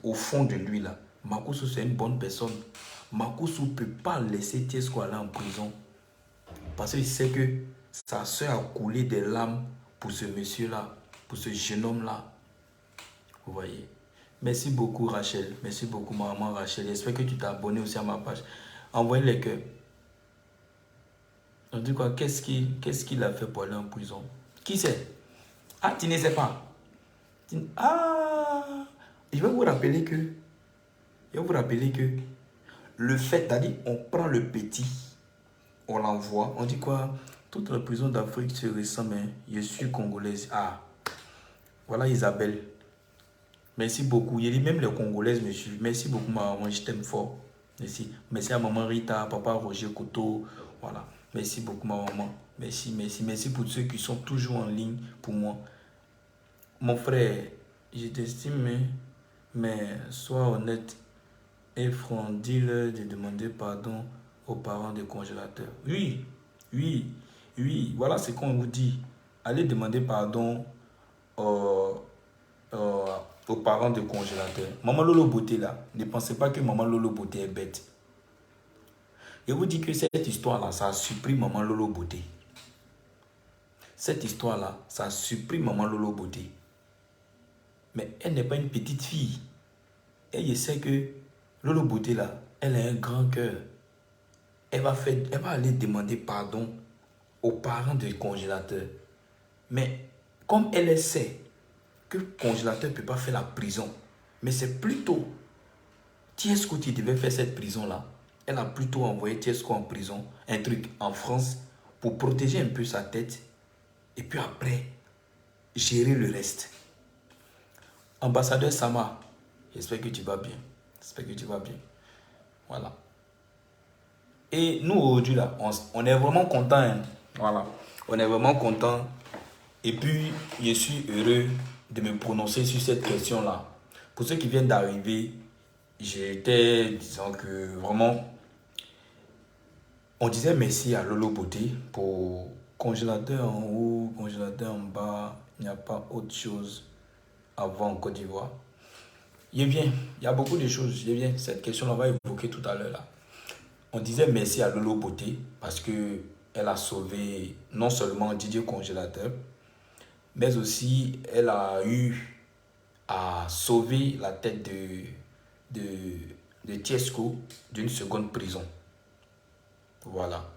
au fond de lui là, Makoso c'est une bonne personne. Makoso ne peut pas laisser Tiesco aller en prison. Parce qu'il sait que sa soeur a coulé des larmes pour ce monsieur là, pour ce jeune homme là. Vous voyez. Merci beaucoup Rachel, merci beaucoup maman Rachel. J'espère que tu t'es abonné aussi à ma page. Envoyez les cœurs. On dit quoi? Qu'est-ce qu'il a fait pour aller en prison? Qui c'est? Ah, tu ne sais pas. Ah, je vais vous rappeler que le fait, c'est-à-dire, on prend le petit, on l'envoie, on dit quoi? Toutes les prisons d'Afrique se ressemblent, hein. Je suis congolaise. Ah, voilà Isabelle. Merci beaucoup. Il dit même les Congolaises, monsieur. Merci beaucoup, maman, je t'aime fort. Merci. Merci à maman Rita, papa Roger Koto. Voilà. Merci beaucoup, ma maman. Merci, merci. Merci pour ceux qui sont toujours en ligne pour moi. Mon frère, je t'estime, mais sois honnête et franc. Dis-leur de demander pardon aux parents des congélateurs. Oui, oui, oui. Voilà ce qu'on vous dit. Allez demander pardon aux parents des congélateurs. Maman Lolo Beauté là, ne pensez pas que Maman Lolo Beauté est bête. Je vous dis que cette histoire-là, ça supprime Maman Lolo Beauté. Cette histoire-là, ça supprime Maman Lolo Beauté. Mais elle n'est pas une petite fille. Et je sais que Lolo Beauté là, elle a un grand cœur. Elle va aller demander pardon aux parents des congélateurs. Mais comme elle sait que le congélateur ne peut pas faire la prison, mais c'est plutôt Tiesco qui devait faire cette prison-là. elle a plutôt envoyé Tiesco en prison, un truc en France, pour protéger un peu sa tête. Et puis après, gérer le reste. Ambassadeur Sama, j'espère que tu vas bien. J'espère que tu vas bien. Voilà. Et nous, aujourd'hui, là, on est vraiment content. Hein. Voilà. On est vraiment content. Et puis, je suis heureux de me prononcer sur cette question-là. Pour ceux qui viennent d'arriver, j'étais, disons que vraiment, on disait merci à Lolo Beauté pour congélateur en haut, congélateur en bas. Il n'y a pas autre chose à voir en Côte d'Ivoire. Il y a beaucoup de choses. Cette question-là, on va évoquer tout à l'heure. Là. On disait merci à Lolo Beauté parce qu'elle a sauvé non seulement Didier Congélateur, mais aussi elle a eu à sauver la tête de Tiesco d'une seconde prison. Voilà,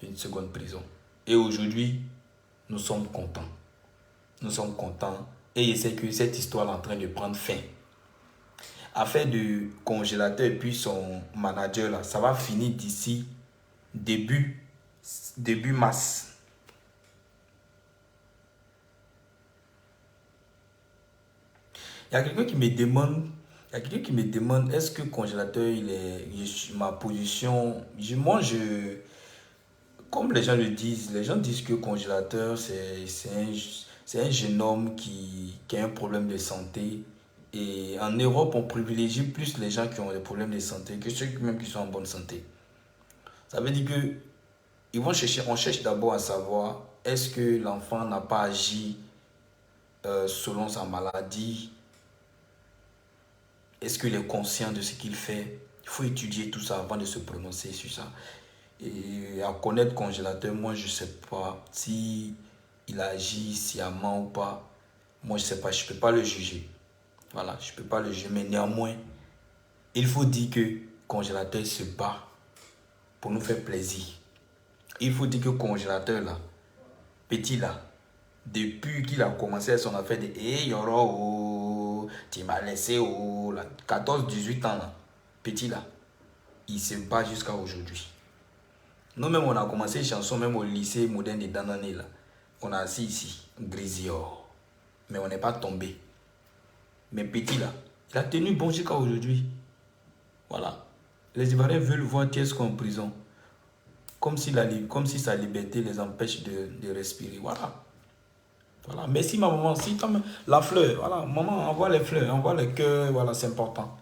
d'une seconde prison. Et aujourd'hui, nous sommes contents. Nous sommes contents et je sais que cette histoire est en train de prendre fin. Affaire de congélateur et puis son manager, là, ça va finir d'ici début mars. Il y a quelqu'un qui me demande, est-ce que congélateur, ma position, comme les gens le disent, les gens disent que congélateur, c'est un jeune homme qui a un problème de santé. Et en Europe, on privilégie plus les gens qui ont des problèmes de santé que ceux même qui sont en bonne santé. Ça veut dire que on cherche d'abord à savoir est-ce que l'enfant n'a pas agi selon sa maladie. Est-ce qu'il est conscient de ce qu'il fait? Il faut étudier tout ça avant de se prononcer sur ça. Et à connaître congélateur, moi je ne sais pas si il agit sciemment ou pas. Moi je ne sais pas, je ne peux pas le juger. Voilà, je ne peux pas le juger, mais néanmoins, il faut dire que congélateur se bat pour nous faire plaisir. Il faut dire que congélateur là, petit là, depuis qu'il a commencé son affaire de hey Yoro, tu m'as laissé 14-18 ans là, petit là, il se bat jusqu'à aujourd'hui. Nous-mêmes, on a commencé une chanson même au lycée moderne de Danané là. On a assis ici, Grisior. Mais on n'est pas tombé. Mais petit là, il a tenu bon jusqu'à aujourd'hui. Voilà. Les Ivoiriens veulent voir Tiesco en prison. Comme si sa liberté les empêche de respirer. Voilà. Voilà. Merci ma maman. Si la fleur, voilà. Maman, envoie les fleurs, envoie les cœurs. Voilà, c'est important.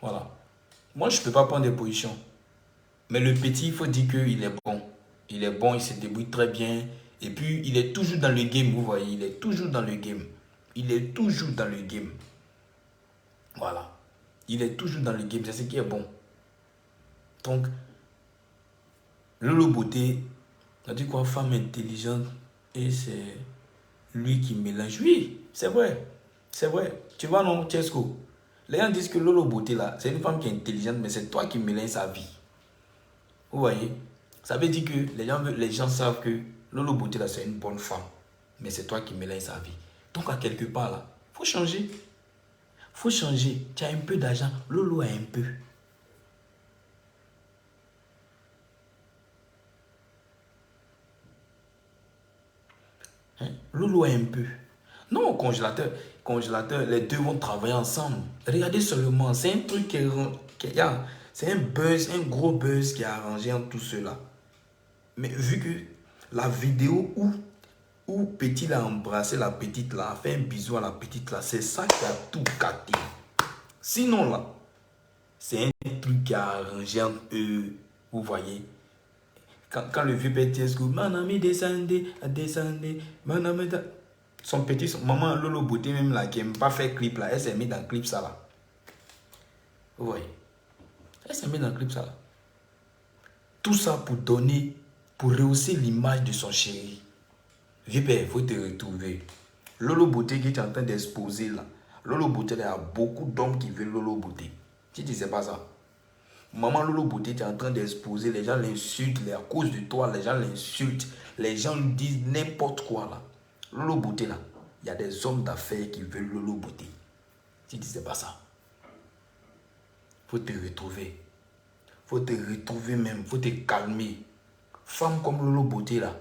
Voilà. Moi, je ne peux pas prendre des positions. Mais le petit, il faut dire qu'il est bon. Il est bon, il se débrouille très bien. Et puis, il est toujours dans le game, vous voyez. Il est toujours dans le game. Il est toujours dans le game. Voilà. Il est toujours dans le game. C'est ce qui est bon. Donc, Lolo Beauté, on dit quoi, femme intelligente, et c'est lui qui mélange. Oui, c'est vrai. C'est vrai. Tu vois, non, Tiesco? Les gens disent que Lolo Beauté, là, c'est une femme qui est intelligente, mais c'est toi qui mélanges sa vie. Vous voyez? Ça veut dire que les gens savent que Lolo Beauté, là, c'est une bonne femme. Mais c'est toi qui mélanges sa vie. Donc, à quelque part, là, il faut changer. Il faut changer. Tu as un peu d'argent. Lolo a un peu. Hein? Lolo a un peu. Non, congélateur, les deux vont travailler ensemble. Regardez seulement, c'est un truc c'est un buzz, un gros buzz qui a arrangé en tout cela. Mais vu que la vidéo où Petit l'a embrassé la petite là, a fait un bisou à la petite là, c'est ça qui a tout gâté. Sinon là, c'est un truc qui a arrangé entre eux, vous voyez. Quand le vieux petit est mon ami descendez, mon ami son petit, maman Lolo Beauté même là, qui n'aime pas faire clip là, elle s'est mise dans le clip ça là. Vous voyez. Elle s'est mise dans le clip ça là. Tout ça pour rehausser l'image de son chéri. Vieux père, il faut te retrouver. Lolo Beauté qui est en train d'exposer là. Lolo Beauté, il y a beaucoup d'hommes qui veulent Lolo Beauté. Tu ne disais pas ça. Maman Lolo Beauté, tu es en train d'exposer, les gens l'insultent, à cause de toi, les gens l'insultent, les gens lui disent n'importe quoi là. Lolo Beauté là, il y a des hommes d'affaires qui veulent Lolo Beauté. Tu ne disais pas ça. Il faut te retrouver. faut te retrouver même, faut te calmer. Femme comme Lolo Beauté là,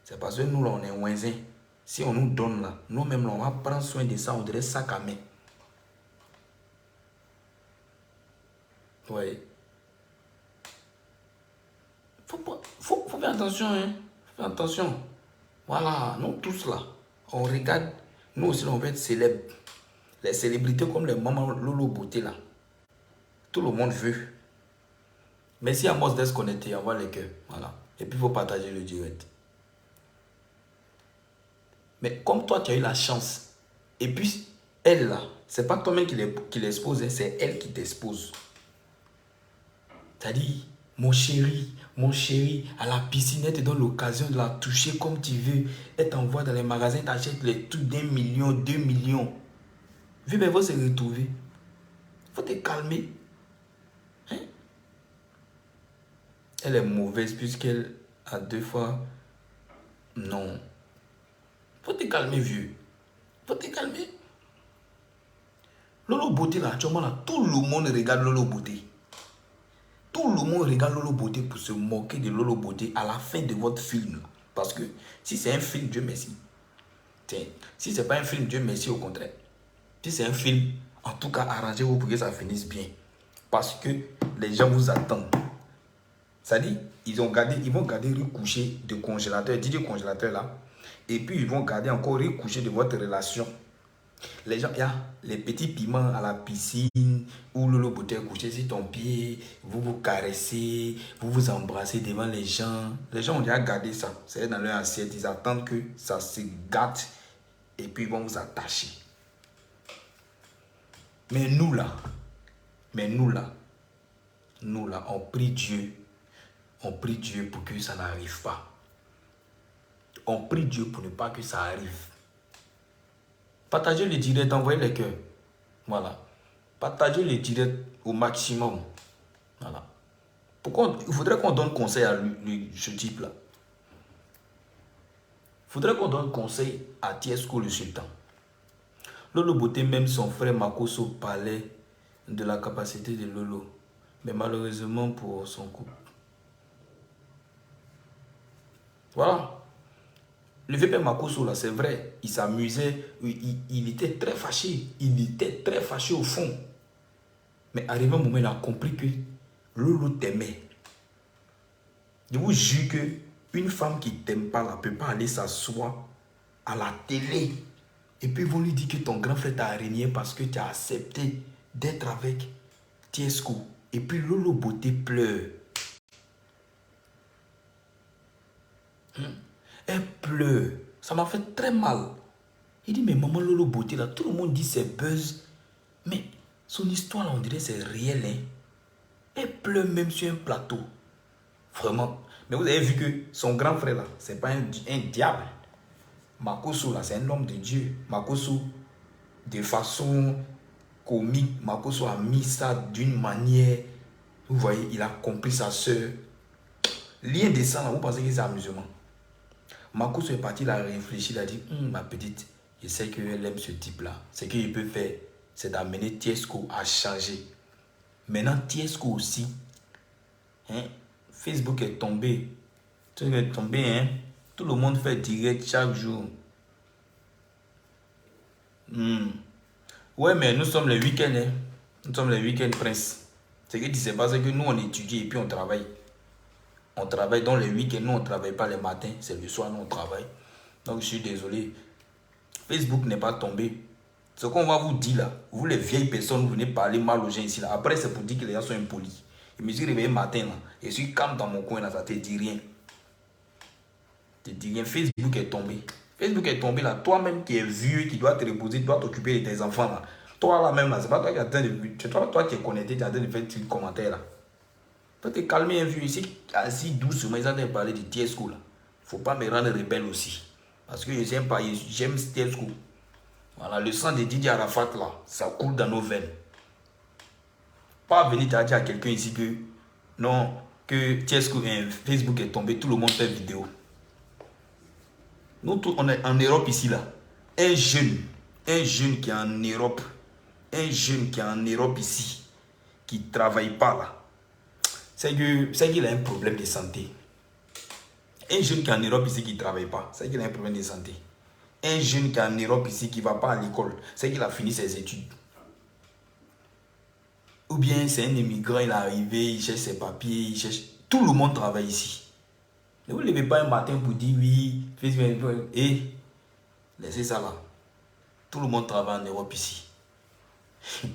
c'est parce que nous là on est ouinzin. Si on nous donne là, nous-mêmes là, on va prendre soin de ça, on dirait sac à main. Ouais. Faut faire attention, hein. Faut faire attention. Voilà, nous tous là, on regarde, nous aussi on veut être célèbres. Les célébrités comme les mamans Lolo Beauté là, tout le monde veut. Merci à Mos d'être connecté, envoie les cœurs. Voilà. Et puis il faut partager le direct. Mais comme toi tu as eu la chance, et puis elle là, c'est pas toi-même qui l'expose, c'est elle qui t'expose. C'est-à-dire, mon chéri, à la piscine, elle te donne l'occasion de la toucher comme tu veux. Elle t'envoie dans les magasins, t'achètes les trucs d'1 million, 2 millions. Vu, mais faut se retrouver. Faut te calmer. Hein? Elle est mauvaise puisqu'elle a 2 fois. Non. Faut te calmer, vieux. Faut te calmer. Lolo Beauté, là, actuellement, là, tout le monde regarde Lolo Beauté. Tout le monde regarde Lolo Beauté pour se moquer de Lolo Beauté à la fin de votre film. Parce que si c'est un film, Dieu merci. Si c'est pas un film, Dieu merci, au contraire. Si c'est un film, en tout cas, arrangez-vous pour que ça finisse bien. Parce que les gens vous attendent. C'est-à-dire, ils vont garder recoucher de congélateur, DJ congélateur là. Et puis, ils vont garder encore recoucher de votre relation. Les gens, il y a les petits piments à la piscine où Lolo Beauté est couché sur ton pied, vous vous caressez, vous vous embrassez devant les gens. Les gens ont déjà gardé ça. C'est dans leur assiette. Ils attendent que ça se gâte et puis ils vont vous attacher. Mais nous là, on prie Dieu. On prie Dieu pour que ça n'arrive pas. On prie Dieu pour ne pas que ça arrive. Partagez le direct, envoyez les cœurs. Voilà. Partagez le direct au maximum. Voilà. Pourquoi il faudrait qu'on donne conseil à ce type-là. Il faudrait qu'on donne conseil à Tiesco le sultan. Lolo Beauté, même son frère Makoso parlait de la capacité de Lolo. Mais malheureusement pour son couple. Voilà. Le vieux père Makoso, là, c'est vrai, il s'amusait, il était très fâché. Il était très fâché au fond. Mais arrivé un moment, il a compris que Lolo t'aimait. Je vous jure qu'une femme qui ne t'aime pas ne peut pas aller s'asseoir à la télé. Et puis ils vont lui dire que ton grand frère t'a régné parce que tu as accepté d'être avec Tiesco. Et puis Lolo Beauté pleure. Elle pleure. Ça m'a fait très mal. Il dit, mais maman Lolo Beauté, là, tout le monde dit c'est buzz. Mais son histoire, là, on dirait c'est réel. Hein? Elle pleure même sur un plateau. Vraiment. Mais vous avez vu que son grand frère, là, c'est pas un diable. Makoso, là, c'est un homme de Dieu. Makoso, de façon comique, Makoso a mis ça d'une manière. Vous voyez, il a compris sa soeur. Lien de sang, là, vous pensez que c'est amusement. Makoso est parti, il a réfléchi, il a dit, ma petite, je sais qu'elle aime ce type-là. Ce qu'il peut faire, c'est d'amener Tiesco à changer. Maintenant, Tiesco aussi, hein, Facebook est tombé. Tout est tombé, hein. Tout le monde fait direct chaque jour. Ouais, mais nous sommes les week-ends, hein. Nous sommes les week-ends, prince. Ce qui se passe, c'est que nous, on étudie et puis on travaille. On travaille dans les week-ends, nous on ne travaille pas les matins, c'est le soir, nous on travaille. Donc je suis désolé. Facebook n'est pas tombé. Ce qu'on va vous dire là, vous les vieilles personnes, vous venez parler mal aux gens ici là. Après c'est pour dire que les gens sont impolis. Je me suis réveillé matin là, je suis calme dans mon coin là, ça te dit rien. Ça te dit rien, Facebook est tombé. Facebook est tombé là, toi-même qui es vieux, qui dois te reposer, tu dois t'occuper de tes enfants là. Toi là même là, c'est pas toi qui es en train de... C'est toi qui es connecté, tu es en train de faire des commentaires là. Faut te calmer un vieux ici, assis doucement, ils ont parlé de Tiesco là. Faut pas me rendre rebelle aussi. Parce que je n'aime pas, j'aime Tiesco. Voilà, le sang de Didier Arafat là, ça coule dans nos veines. Pas venir dire à quelqu'un ici que non, que Tiesco, Facebook est tombé, tout le monde fait vidéo. Nous tous, on est en Europe ici là. Un jeune qui est en Europe, ici, qui ne travaille pas là. c'est qu'il a un problème de santé. Un jeune qui est en Europe ici qui ne travaille pas, c'est qu'il a un problème de santé. Un jeune qui est en Europe ici qui ne va pas à l'école, c'est qu'il a fini ses études. Ou bien c'est un immigrant, il est arrivé, il cherche ses papiers, il cherche... Tout le monde travaille ici. Ne vous levez pas un matin pour dire oui, et laissez ça là. Tout le monde travaille en Europe ici. Tu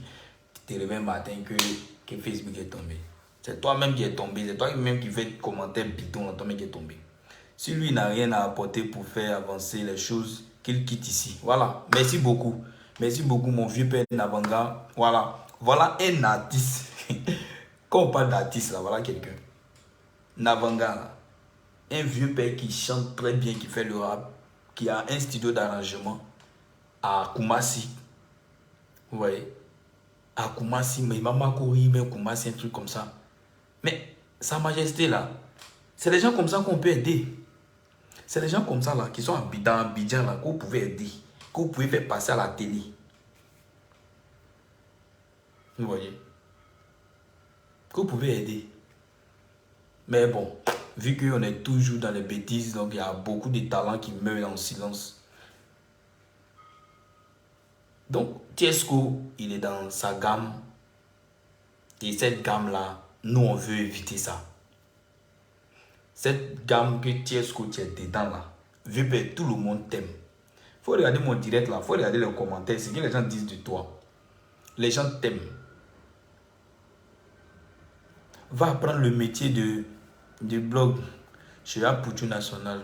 te réveilles un matin que Facebook est tombé. C'est toi-même qui est tombé, c'est toi-même qui fais commentaire bidon, toi-même qui est tombé. Si lui n'a rien à apporter pour faire avancer les choses, qu'il quitte ici. Voilà, merci beaucoup. Merci beaucoup mon vieux père Navanga. Voilà un artiste. Quand on parle d'artiste là, voilà quelqu'un. Navanga là. Un vieux père qui chante très bien, qui fait le rap, qui a un studio d'arrangement à Kumasi. Vous voyez? À Kumasi, mais Mamakori, mais Kumasi, un truc comme ça. Mais Sa Majesté là, c'est les gens comme ça qu'on peut aider. C'est les gens comme ça là, qui sont dans Abidjan là, que vous pouvez aider, que vous pouvez faire passer à la télé. Vous voyez? Que vous pouvez aider. Mais bon, vu qu'on est toujours dans les bêtises, donc il y a beaucoup de talents qui meurent en silence. Donc, Tiesco, il est dans sa gamme. Et cette gamme-là, nous, on veut éviter ça. Cette gamme que Tiesco, tu es dedans là, vu que tout le monde t'aime. Il faut regarder mon direct là, il faut regarder les commentaires, ce que les gens disent de toi. Les gens t'aiment. Va apprendre le métier de blog chez Apoutu National.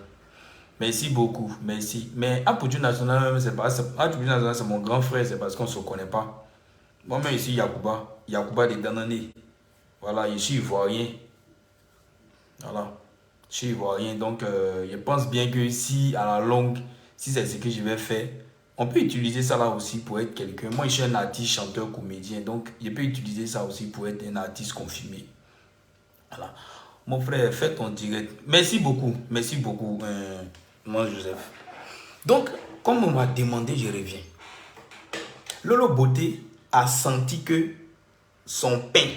Merci beaucoup, merci. Mais Apoutu National, c'est mon grand frère, c'est parce qu'on ne se connaît pas. Moi-même, ici, Yacouba de Danané. Voilà, je suis ivoirien. Voilà, je suis ivoirien. Donc, je pense bien que si, à la longue, si c'est ce que je vais faire, on peut utiliser ça là aussi pour être quelqu'un. Moi, je suis un artiste, chanteur, comédien. Donc, je peux utiliser ça aussi pour être un artiste confirmé. Voilà. Mon frère, fais ton direct. Merci beaucoup, moi Joseph. Donc, comme on m'a demandé, je reviens. Lolo Beauté a senti que son pain,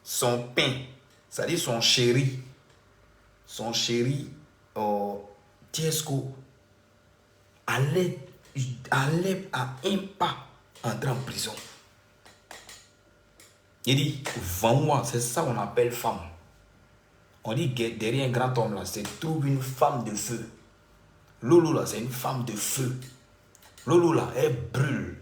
c'est-à-dire son chéri, Tiesco, allait à un pas entrer en prison. Il dit, vends-moi, c'est ça qu'on appelle femme. On dit que derrière un grand homme là, c'est trouve une femme de feu. Lolo là, c'est une femme de feu. Lolo là, elle brûle.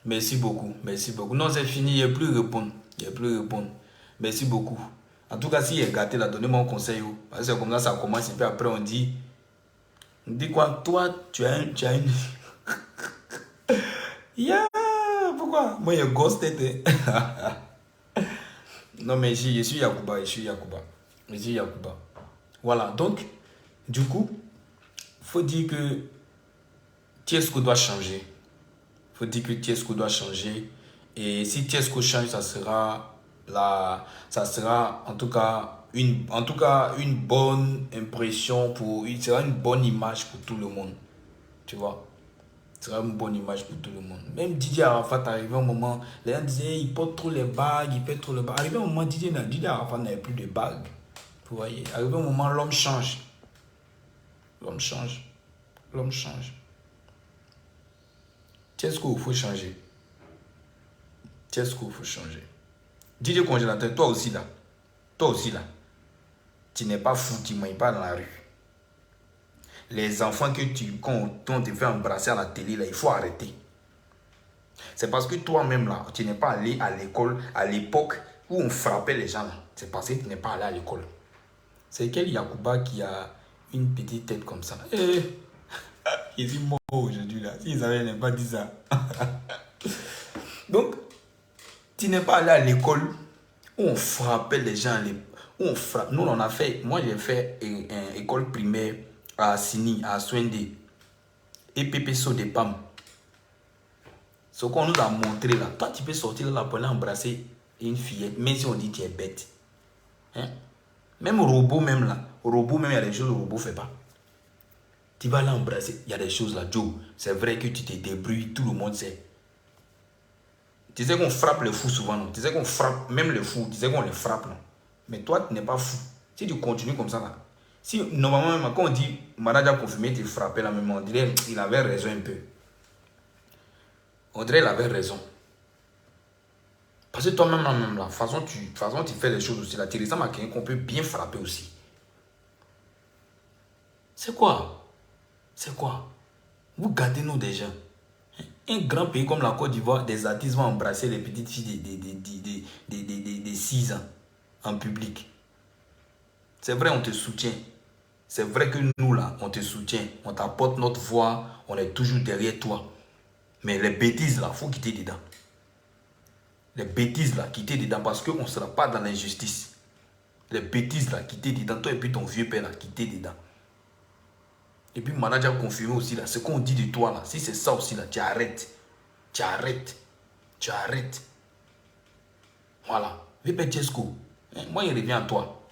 Merci beaucoup, merci beaucoup. Non, c'est fini, il n'y a plus répondre. Merci beaucoup. En tout cas, si il est gâté là, donnez-moi un conseil. Parce que comme ça commence et puis après on dit quoi, toi, tu as une... Yeah, pourquoi? Moi, il y a grosse tête. Non, mais je suis Yacouba. Voilà, donc, du coup, il faut dire que Tiesco doit changer. Et si Tiesco change, ça sera en tout cas une bonne impression il sera une bonne image pour tout le monde. Tu vois? Ce sera une bonne image pour tout le monde. Même Didier Arafat, arrivé un moment, les gens disaient il porte trop les bagues, Arrivé un moment, Didier Arafat n'avait plus de bagues. Vous voyez, arrivé un moment, l'homme change. Tiesco, il faut changer. Didier Congélateur, toi aussi là. Tu n'es pas fou, tu ne manges pas dans la rue. Les enfants quand on te fait embrasser à la télé, là, il faut arrêter. C'est parce que toi-même, là, tu n'es pas allé à l'école à l'époque où on frappait les gens. Là. C'est parce que tu n'es pas allé à l'école. C'est quel Yacouba qui a une petite tête comme ça? Il est mort aujourd'hui, là. S'ils n'avaient pas dit ça. Donc, tu n'es pas allé à l'école où on frappait les gens. Nous, on a fait... Moi, j'ai fait une école primaire à Sini, à Swende, et PPSO de PAM. Ce qu'on nous a montré là, toi tu peux sortir là pour aller embrasser une fillette, même si on dit que tu es bête. Hein? Même au robot, il y a des choses que le robot ne fait pas. Tu vas l'embrasser, il y a des choses là, Joe. C'est vrai que tu te débrouilles, tout le monde sait. Tu sais qu'on frappe les fous souvent, non? Tu sais qu'on frappe, même les fous, tu sais qu'on les frappe, non? Mais toi, tu n'es pas fou. Si tu continues comme ça, là. Si, normalement, même, quand on dit, manager confirmé, tu frappais, là, même, on dirait, il avait raison un peu. On dirait, il avait raison. Parce que toi-même, là, même, la façon tu fais les choses aussi, là, tu ressembles à quelqu'un qu'on peut bien frapper aussi. C'est quoi? C'est quoi? Vous gâtez nous déjà. Un grand pays comme la Côte d'Ivoire, des artistes vont embrasser les petites filles de 6 ans en public. C'est vrai, on te soutient. C'est vrai que nous, là, on te soutient. On t'apporte notre voix. On est toujours derrière toi. Mais les bêtises, là, il faut quitter dedans. Les bêtises, là, quitter dedans parce qu'on ne sera pas dans l'injustice. Les bêtises, là, quitter dedans. Toi et puis ton vieux père, là, quitter dedans. Et puis, manager confirmé aussi, là, ce qu'on dit de toi, là, si c'est ça aussi, là, tu arrêtes. Tu arrêtes. Tu arrêtes. Voilà. VP Tiesco, moi, il revient à toi.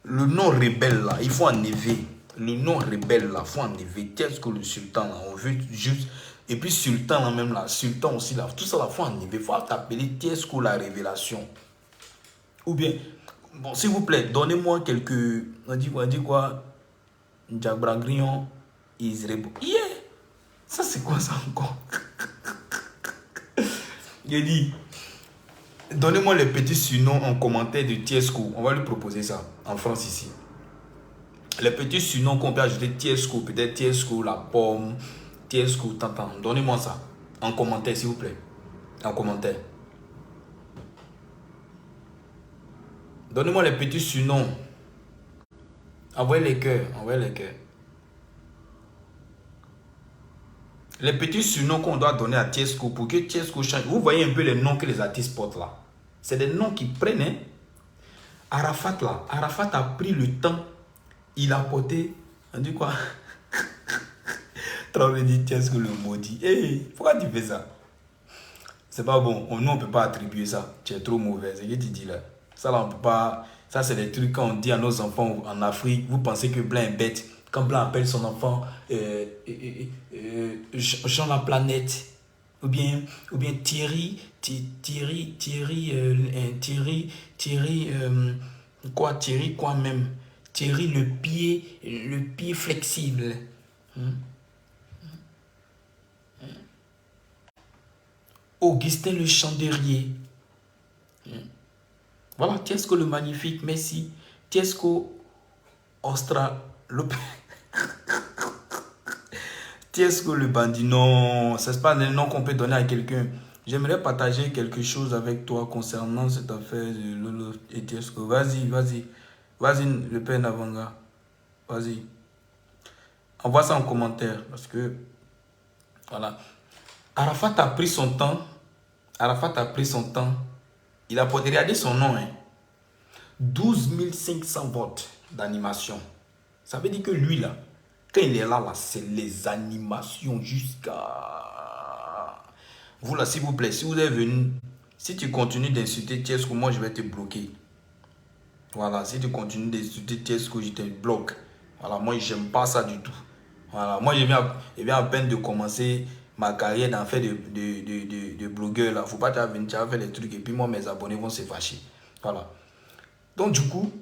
Le nom rebelle, là, il faut enlever. Le nom rebelle, là, il faut enlever. Tiesco, le sultan, là, on veut juste... Et puis, sultan, là, même, là, sultan aussi, là, tout ça, là, il faut enlever. Il faut t'appeler Tiesco, la révélation. Ou bien, bon, s'il vous plaît, donnez-moi quelques... On dit quoi? Jabragrion is rebel. Yeah! Ça, c'est quoi ça encore? Il dit, donnez-moi les petits surnoms en commentaire de Tiesco. On va lui proposer ça en France ici. Les petits surnoms qu'on peut ajouter Tiesco, peut-être Tiesco, la pomme, Tiesco, tantan. Donnez-moi ça en commentaire, s'il vous plaît. En commentaire. Donnez-moi les petits surnoms. Envoyez les cœurs. Envoyez les cœurs. Les petits surnoms qu'on doit donner à Tiesco pour que Tiesco change. Vous voyez un peu les noms que les artistes portent là. C'est des noms qui prennent. Hein? Arafat là. Arafat a pris le temps. Il a porté. On dit quoi? Traoré dit Tiesco le maudit. Hey, pourquoi tu fais ça? C'est pas bon. Nous, on ne peut pas attribuer ça. Tu es trop mauvais. C'est ce que tu dis là. Ça là, on peut pas. Ça, c'est des trucs qu'on dit à nos enfants en Afrique. Vous pensez que Blanc est bête. Quand Blanc appelle son enfant Jean la planète, ou bien Thierry, quoi même, Thierry le pied flexible. Augustin le Chandelier. Voilà, Tiesco le magnifique, merci. Tiesco Tiesco le bandit, non, ce n'est pas le nom qu'on peut donner à quelqu'un. J'aimerais partager quelque chose avec toi concernant cette affaire de Lolo et Tiesco. Vas-y, le père Navanga. Vas-y. Envoie ça en commentaire parce que, voilà. Arafat a pris son temps. Il a pas regardé son nom. Hein. 12 500 votes d'animation. Ça veut dire que lui, là, quand il est là, c'est les animations jusqu'à... Vous, là, s'il vous plaît, si vous êtes venu, si tu continues d'insulter Tiesco, moi, je vais te bloquer. Voilà, si tu continues d'insulter Tiesco, je te bloque. Voilà, moi, j'aime pas ça du tout. Voilà, moi, je viens à peine de commencer ma carrière d'en faire de blogueur, là. Faut pas venir faire les trucs et puis moi, mes abonnés vont se fâcher. Voilà. Donc, du coup,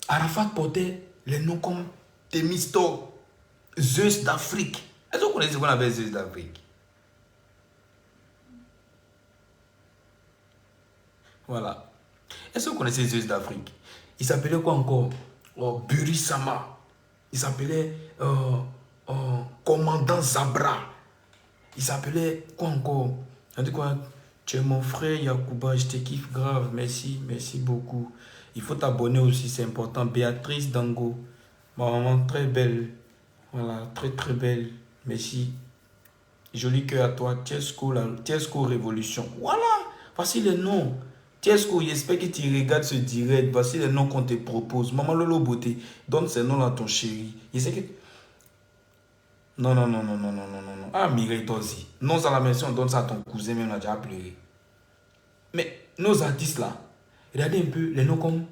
Arafat portait les noms comme Temisto, Zeus d'Afrique. Est-ce que vous connaissez ce qu'on appelle Zeus d'Afrique? Voilà. Est-ce que vous connaissez Zeus d'Afrique? Il s'appelait quoi encore? Buri Sama. Il s'appelait Commandant Zabra. Il s'appelait quoi encore? On dit quoi? Tu es mon frère Yacouba, je te kiffe grave. Merci beaucoup. Il faut t'abonner aussi, c'est important. Béatrice Dango. Ma maman, très belle. Voilà, très belle. Merci. Joli cœur à toi. Tiesco Révolution. Voilà. Voici les noms. Tiesco, j'espère que tu regardes ce direct. Voici les noms qu'on te propose. Maman Lolo Beauté, donne ces noms à ton chéri. Il sait que... Non. Ah, Mireille, toi aussi. Non, à la maison, on donne ça à ton cousin, même, on a déjà pleuré. Mais nos artistes là, regardez un peu les noms comme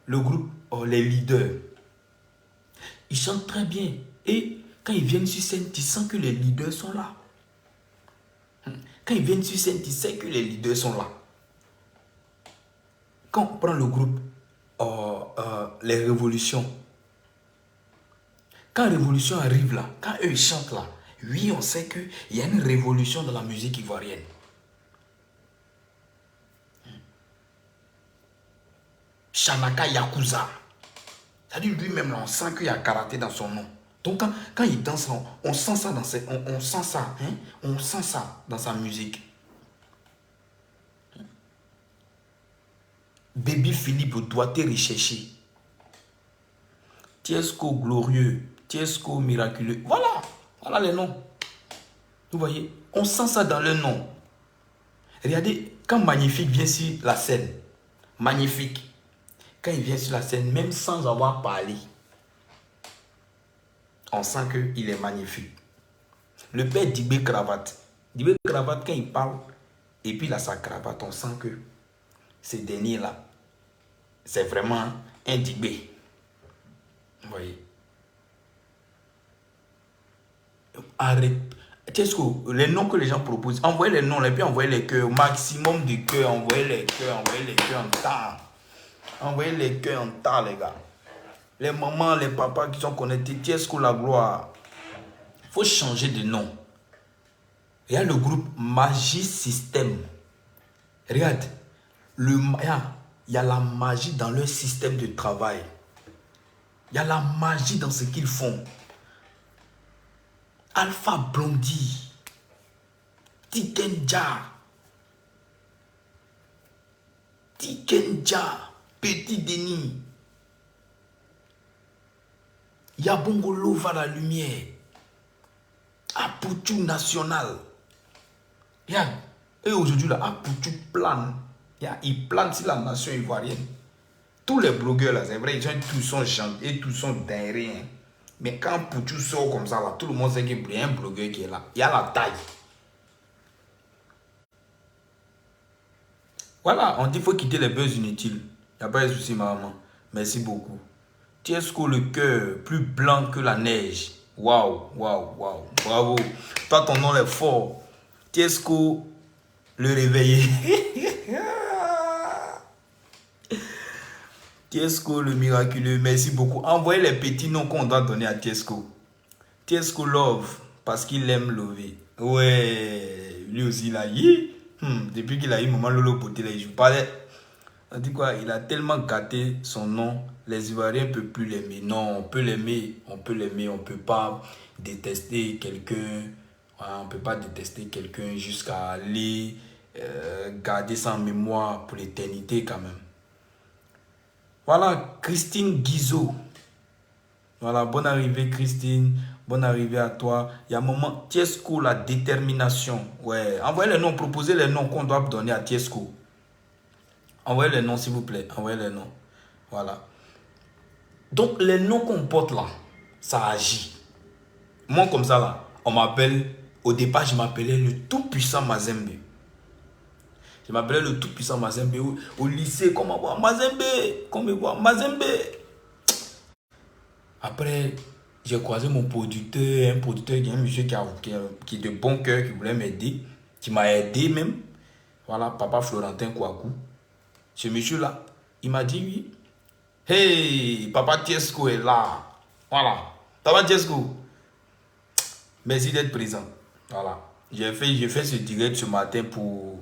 le groupe, les leaders. Ils chantent très bien. Et quand ils viennent sur scène, tu sens que les leaders sont là. Quand ils viennent sur scène, tu sais que les leaders sont là. Quand on prend le groupe Les Révolutions, quand Révolution arrive là, quand eux ils chantent là, oui, on sait qu'il y a une révolution dans la musique ivoirienne. Shanaka Yakuza. C'est-à-dire lui-même, là, on sent qu'il y a karaté dans son nom. Donc quand il danse, on sent ça on sent ça, hein? On sent ça dans sa musique. Baby Philippe doit te rechercher. Tiesco glorieux, Tiesco miraculeux. Voilà, voilà les noms. Vous voyez, on sent ça dans le nom. Regardez, quand Magnifique vient sur la scène, Magnifique, quand il vient sur la scène, même sans avoir parlé, on sent qu'il est magnifique. Le père Dibé Cravate. Dibé Cravate, quand il parle, et puis il a sa cravate, on sent que ce dernier-là, c'est vraiment un Dibé. Vous voyez. Arrête. Les noms que les gens proposent, envoyez les noms, et puis envoyez les cœurs, maximum de cœurs, envoyez les cœurs en tas. Envoyez les cœurs en tas, les gars. Les mamans, les papas qui sont connectés, Tiesco la gloire. Il faut changer de nom. Il y a le groupe Magie Système. Regarde, il y a la magie dans leur système de travail. Il y a la magie dans ce qu'ils font. Alpha Blondie, Tikenja, Petit Denis, Yabongolo va la lumière, Apoutou National. Regarde, et aujourd'hui là, Apoutou plane. Il plane sur la nation ivoirienne. Tous les blogueurs là, c'est vrai, tous sont gentils et tous sont derrière. Mais quand Poutou sort comme ça, là, tout le monde sait qu'il y a un blogueur qui est là. Il y a la taille. Voilà, on dit qu'il faut quitter les buzz inutiles. Il n'y a pas de souci, maman. Merci beaucoup. Tiesco, le cœur, plus blanc que la neige. Waouh, waouh, waouh. Bravo. Toi, ton nom est fort. Tiesco, le réveillé. Tiesco, le miraculeux, merci beaucoup. Envoyez les petits noms qu'on doit donner à Tiesco. Tiesco Love, parce qu'il aime lever. Ouais, lui aussi, là, depuis qu'il a eu Maman Lolo Poté, là, je parlais. On dit quoi, il a tellement gâté son nom, les Ivoiriens ne peuvent plus l'aimer. Non, on peut l'aimer, on ne peut pas détester quelqu'un. On ne peut pas détester quelqu'un jusqu'à aller garder ça en mémoire pour l'éternité quand même. Voilà, Christine Guizot. Voilà, bonne arrivée Christine. Bonne arrivée à toi. Il y a un moment, Tiesco, la détermination. Ouais, envoyez les noms, proposez les noms qu'on doit donner à Tiesco. Envoyez les noms s'il vous plaît. Envoyez les noms. Voilà. Donc, les noms qu'on porte là, ça agit. Moi, comme ça là, on m'appelle, au départ, je m'appelais le tout-puissant Mazembe. Je m'appelais le tout-puissant Mazembe au lycée. Comment voir Mazembe? Comment voir Mazembe? Après, j'ai croisé mon producteur, un producteur, un monsieur qui est de bon cœur, qui voulait m'aider, qui m'a aidé même. Voilà, papa Florentin Kouakou. Ce monsieur-là, il m'a dit oui. Hey, papa Tiesco est là. Voilà. Papa Tiesco, merci d'être présent. Voilà. J'ai fait ce direct ce matin pour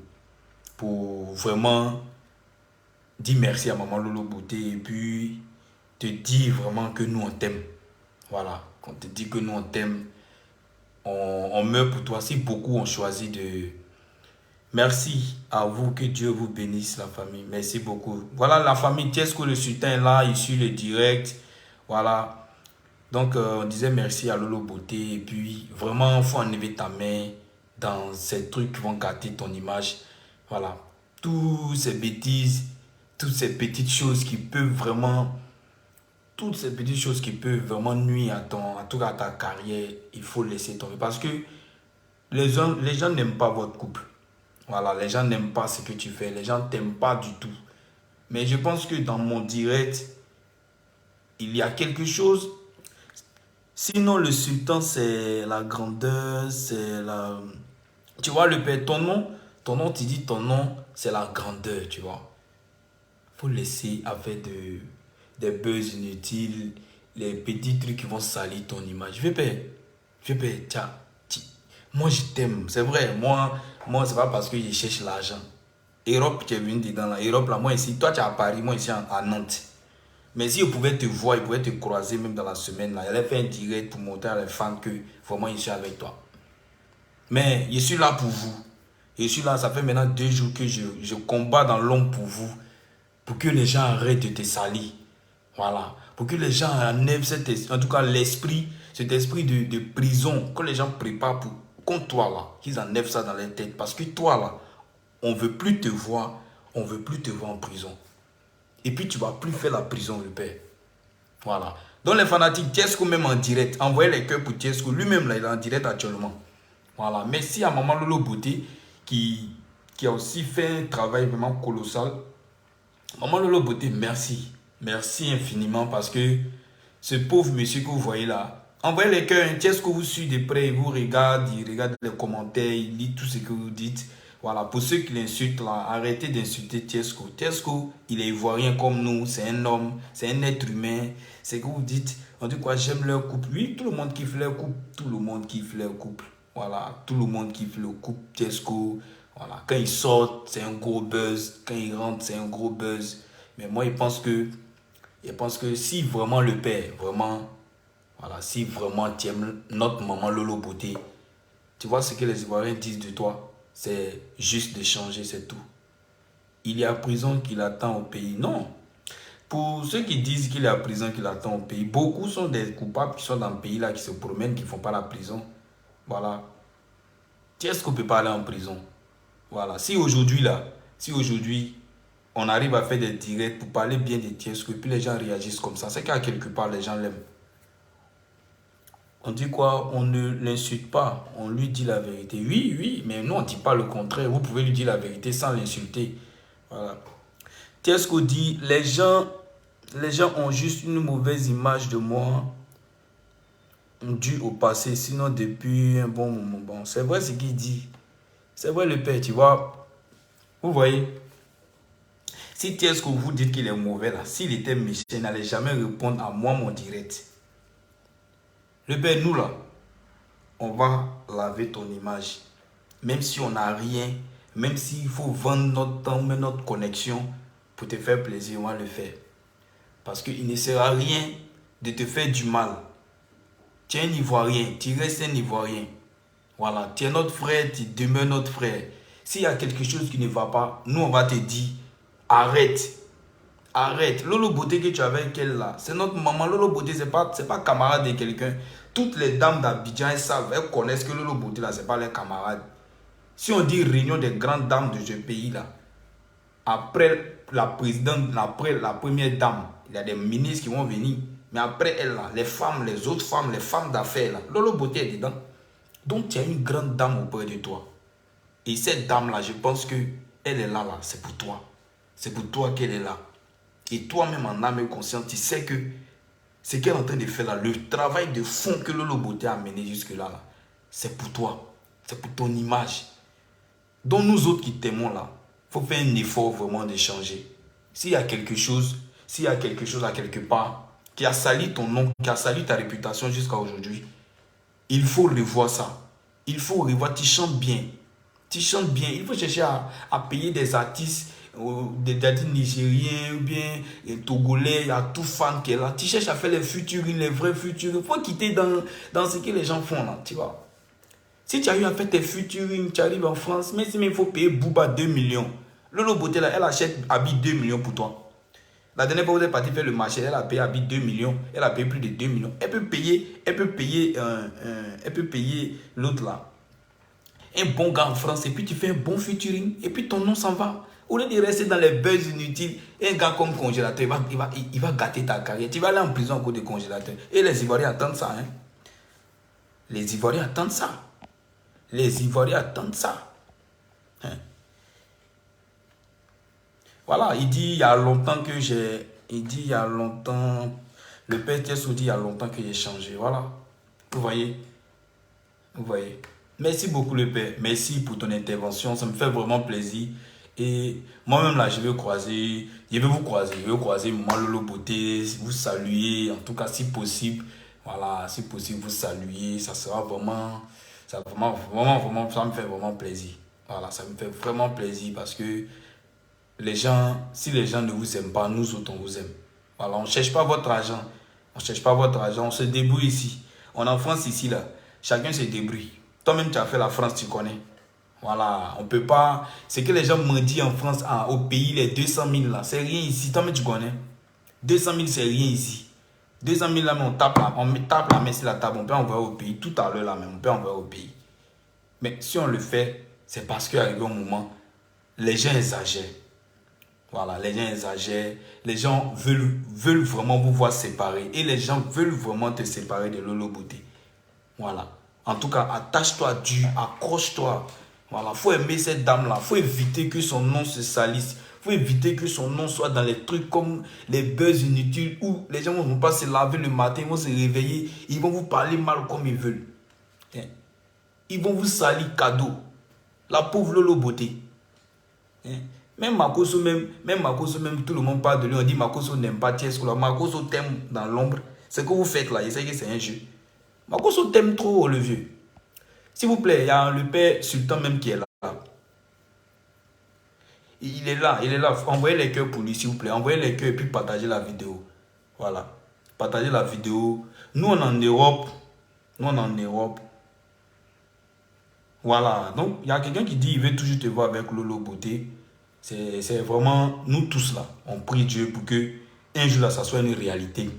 vraiment dire merci à Maman Lolo Beauté et puis te dire vraiment que nous on t'aime. Voilà. Quand on te dit que nous on t'aime, on meurt pour toi. Si beaucoup ont choisi de... Merci à vous, que Dieu vous bénisse la famille. Merci beaucoup. Voilà la famille Tiesco le Sultan est là, il suit le direct. Voilà. Donc on disait merci à Lolo Beauté et puis vraiment il faut enlever ta main dans ces trucs qui vont gâter ton image. Voilà. Toutes ces bêtises, toutes ces petites choses qui peuvent vraiment... Toutes ces petites choses qui peuvent vraiment nuire à ta carrière, il faut laisser tomber. Parce que les gens n'aiment pas votre couple. Voilà, les gens n'aiment pas ce que tu fais. Les gens ne t'aiment pas du tout. Mais je pense que dans mon direct, il y a quelque chose. Sinon, le sultan, c'est la grandeur, c'est la... Tu vois, le père, ton nom, tu dis ton nom, c'est la grandeur, tu vois. Faut laisser avec des buzz inutiles, les petits trucs qui vont salir ton image. Tiens, moi je t'aime, c'est vrai, moi c'est pas parce que je cherche l'argent. Europe, tu es venu dedans là, Europe là, moi ici, toi tu es à Paris, moi ici à Nantes. Mais si je pouvais te voir, je pouvais te croiser même dans la semaine là, elle a fait un direct pour montrer à les fans que vraiment je suis avec toi. Mais je suis là pour vous. Je suis là, ça fait maintenant 2 jours que je combats dans l'ombre pour vous. Pour que les gens arrêtent de te salir. Voilà. Pour que les gens enlèvent en tout cas l'esprit, cet esprit de prison que les gens préparent contre toi là. Qu'ils enlèvent ça dans leur tête. Parce que toi là, on ne veut plus te voir. On ne veut plus te voir en prison. Et puis tu ne vas plus faire la prison, le père. Voilà. Donc les fanatiques, Tiesco même en direct. Envoyez les cœurs pour Tiesco. Lui-même là, il est en direct actuellement. Voilà. Merci à Maman Lolo Beauté qui a aussi fait un travail vraiment colossal. Maman Lolo Beauté, merci. Merci infiniment parce que ce pauvre monsieur que vous voyez là, envoyez les cœurs, qu'est-ce que vous suivez de près, il vous regarde, il regarde les commentaires, il lit tout ce que vous dites. Voilà, pour ceux qui l'insultent là, arrêtez d'insulter Tiesco. Tiesco, il est ivoirien comme nous, c'est un homme, c'est un être humain. C'est que vous dites, on dit quoi, j'aime leur couple. Oui, tout le monde kiffe leur couple, tout le monde kiffe leur couple. Voilà, tout le monde kiffe le couple Tiesco. Voilà, quand il sort, c'est un gros buzz. Quand il rentre, c'est un gros buzz. Mais moi, je pense que si vraiment le père, vraiment, voilà, si vraiment tu aimes notre maman Lolo Beauté, tu vois ce que les Ivoiriens disent de toi, c'est juste de changer, c'est tout. Il y a prison qu'il attend au pays. Non. Pour ceux qui disent qu'il y a prison qu'il attend au pays, beaucoup sont des coupables qui sont dans le pays là, qui se promènent, qui ne font pas la prison. Voilà. Est-ce qu'on ne peut pas aller en prison? Voilà. Si aujourd'hui, on arrive à faire des directs pour parler bien des Tiesco et puis les gens réagissent comme ça, c'est qu'à quelque part, les gens l'aiment. On dit quoi? On ne l'insulte pas, on lui dit la vérité. Oui, oui, mais nous, on ne dit pas le contraire. Vous pouvez lui dire la vérité sans l'insulter. Voilà. Tiesco dit, les gens ont juste une mauvaise image de moi due au passé, sinon depuis un bon moment. Bon, c'est vrai ce qu'il dit. C'est vrai le père, tu vois. Vous voyez, si Tiesco vous dites qu'il est mauvais là, s'il était méchant, il n'allait jamais répondre à moi mon direct. Le père, nous là, on va laver ton image. Même si on n'a rien, même s'il faut vendre notre temps, mais notre connexion pour te faire plaisir, on va le faire. Parce qu'il ne sert à rien de te faire du mal. Tu es un Ivoirien, tu restes un Ivoirien. Voilà, tu es notre frère, tu demeures notre frère. S'il y a quelque chose qui ne va pas, nous on va te dire, arrête. Arrête. Lolo Beauté que tu as avec elle là, c'est notre maman. Lolo Beauté, c'est pas camarade de quelqu'un. Toutes les dames d'Abidjan, elles savent, elles connaissent que Lolo Beauté là, c'est pas leurs camarades. Si on dit réunion des grandes dames de ce pays là, après la présidente, après la première dame, il y a des ministres qui vont venir. Mais après elle là, les femmes, les autres femmes, les femmes d'affaires là, Lolo Beauté est dedans. Donc tu as une grande dame auprès de toi. Et cette dame là, je pense que elle est là, c'est pour toi. C'est pour toi qu'elle est là. Et toi-même en âme et conscience, tu sais que ce qu'elle est en train de faire là, le travail de fond que Lolo Beauté a mené jusque-là, c'est pour toi. C'est pour ton image. Donc nous autres qui t'aimons là, il faut faire un effort vraiment de changer. S'il y a quelque chose à quelque part, qui a sali ton nom, qui a sali ta réputation jusqu'à aujourd'hui, il faut revoir ça. Il faut revoir, tu chantes bien. Tu chantes bien. Il faut chercher à payer des artistes, des artistes nigériens ou bien togolais, il y a tout fan qui est là. Tu cherches à faire les featuring, les vrais featuring. Il faut quitter dans ce que les gens font là, tu vois. Si tu as eu à faire tes featuring, tu arrives en France, mais si il faut payer Booba 2 millions. Lolo Beauté là, elle achète Habit 2 millions pour toi. La dernière fois où vous êtes parti faire le marché, elle a payé Habit 2 millions. Elle a payé plus de 2 millions. Elle peut payer l'autre là. Un bon gars en France, et puis tu fais un bon featuring, et puis ton nom s'en va. Au lieu de rester dans les buzz inutiles, un gars comme congélateur, il va gâter ta carrière. Tu vas aller en prison à cause de congélateur. Et les Ivoiriens attendent ça. Hein? Les Ivoiriens attendent ça. Les Ivoiriens attendent ça. Hein? Voilà, il dit il y a longtemps que j'ai... Il dit il y a longtemps... Le père Tiesco dit il y a longtemps que j'ai changé. Voilà. Vous voyez? Vous voyez? Merci beaucoup le père. Merci pour ton intervention. Ça me fait vraiment plaisir. Et moi-même là, je vais vous croiser Maman Lolo Beauté, vous saluer, en tout cas si possible. Voilà, si possible, vous saluer. Ça sera vraiment, ça me fait vraiment plaisir. Voilà, ça me fait vraiment plaisir parce que les gens, si les gens ne vous aiment pas, nous autres, on vous aime. Voilà, on ne cherche pas votre argent. On ne cherche pas votre argent, on se débrouille ici. On est en France ici, là. Chacun se débrouille. Toi-même, tu as fait la France, tu connais. Voilà, on peut pas. C'est que les gens me disent en France, ah, au pays, les 200 000 là, c'est rien ici. Toi-même, tu connais. 200 000, c'est rien ici. 200 000 là, mais on tape la main sur la table, on peut envoyer au pays. Tout à l'heure là, même, on peut envoyer au pays. Mais si on le fait, c'est parce qu'arrivé un moment, les gens exagèrent. Voilà, les gens exagèrent. Les gens veulent vraiment vous voir séparer. Et les gens veulent vraiment te séparer de Lolo Beauté. Voilà. En tout cas, attache-toi dur, accroche-toi. Voilà, faut aimer cette dame-là. Faut éviter que son nom se salisse. Faut éviter que son nom soit dans les trucs comme les buzz inutiles où les gens ne vont pas se laver le matin, ils vont se réveiller, ils vont vous parler mal comme ils veulent. Hein? Ils vont vous salir cadeau. La pauvre Lolo Beauté. Hein? Même Makoso, même, tout le monde parle de lui. On dit Makoso n'aime pas Tiesco. Makoso t'aime dans l'ombre. Ce que vous faites là, je sais que c'est un jeu. Makoso t'aime trop, le vieux. S'il vous plaît, il y a le père Sultan même qui est là. Il est là, il est là. Envoyez les cœurs pour lui, s'il vous plaît. Envoyez les cœurs et puis partagez la vidéo. Voilà. Partagez la vidéo. Nous, on est en Europe. Nous, on est en Europe. Voilà. Donc, il y a quelqu'un qui dit il veut toujours te voir avec Lolo Beauté. C'est vraiment nous tous là. On prie Dieu pour que un jour là, ça soit une réalité.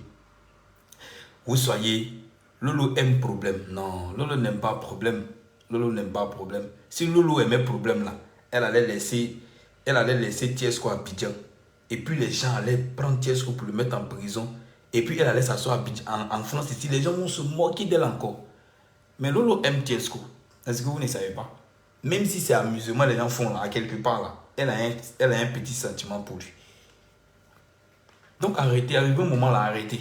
Vous soyez. Lolo aime problème. Non, Lolo n'aime pas problème. Lolo n'aime pas problème. Si Lolo aimait problème là, elle allait laisser Tiesco à Abidjan. Et puis les gens allaient prendre Tiesco pour le mettre en prison. Et puis elle allait s'asseoir en France ici. Les gens vont se moquer d'elle encore. Mais Lolo aime Tiesco. Est-ce que vous ne savez pas? Même si c'est amusement, les gens font là, à quelque part là. Elle a un petit sentiment pour lui. Donc arrêtez, arrivé un moment là, arrêtez.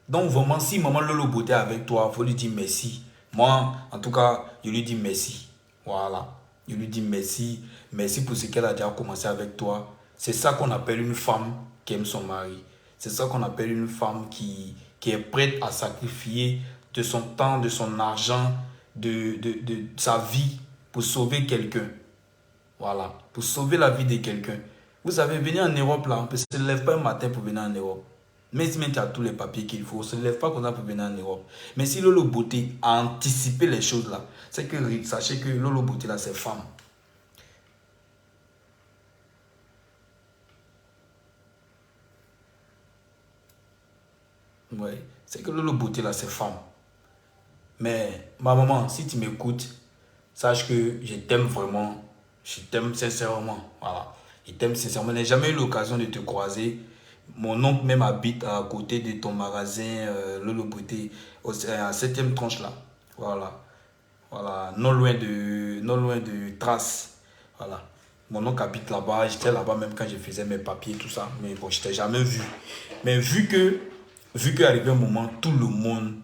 Donc vraiment, si maman Lolo Beauté est avec toi, il faut lui dire merci. Moi, en tout cas, je lui dis merci. Voilà. Je lui dis merci. Merci pour ce qu'elle a déjà commencé avec toi. C'est ça qu'on appelle une femme qui aime son mari. C'est ça qu'on appelle une femme qui est prête à sacrifier de son temps, de son argent, de sa vie pour sauver quelqu'un. Voilà. Pour sauver la vie de quelqu'un. Vous savez, venir en Europe là, on ne se lève pas un matin pour venir en Europe. Même si tu as tous les papiers qu'il faut, on ne se lève pas comme ça pour venir en Europe. Mais si Lolo Beauté a anticipé les choses là, c'est que sachez que Lolo Beauté là, c'est femme. Ouais, c'est que Lolo Beauté là, c'est femme. Mais ma maman, si tu m'écoutes, sache que je t'aime vraiment. Je t'aime sincèrement. Voilà. Je t'aime sincèrement. Je n'ai jamais eu l'occasion de te croiser. Mon oncle même habite à côté de ton magasin Lolo Beauté, à 7e tranche là. Voilà. Voilà. Non loin de Trace. Voilà. Mon oncle habite là-bas. J'étais là-bas même quand je faisais mes papiers, tout ça. Mais bon, je t'ai jamais vu. Mais vu qu'arrivait un moment, tout le monde,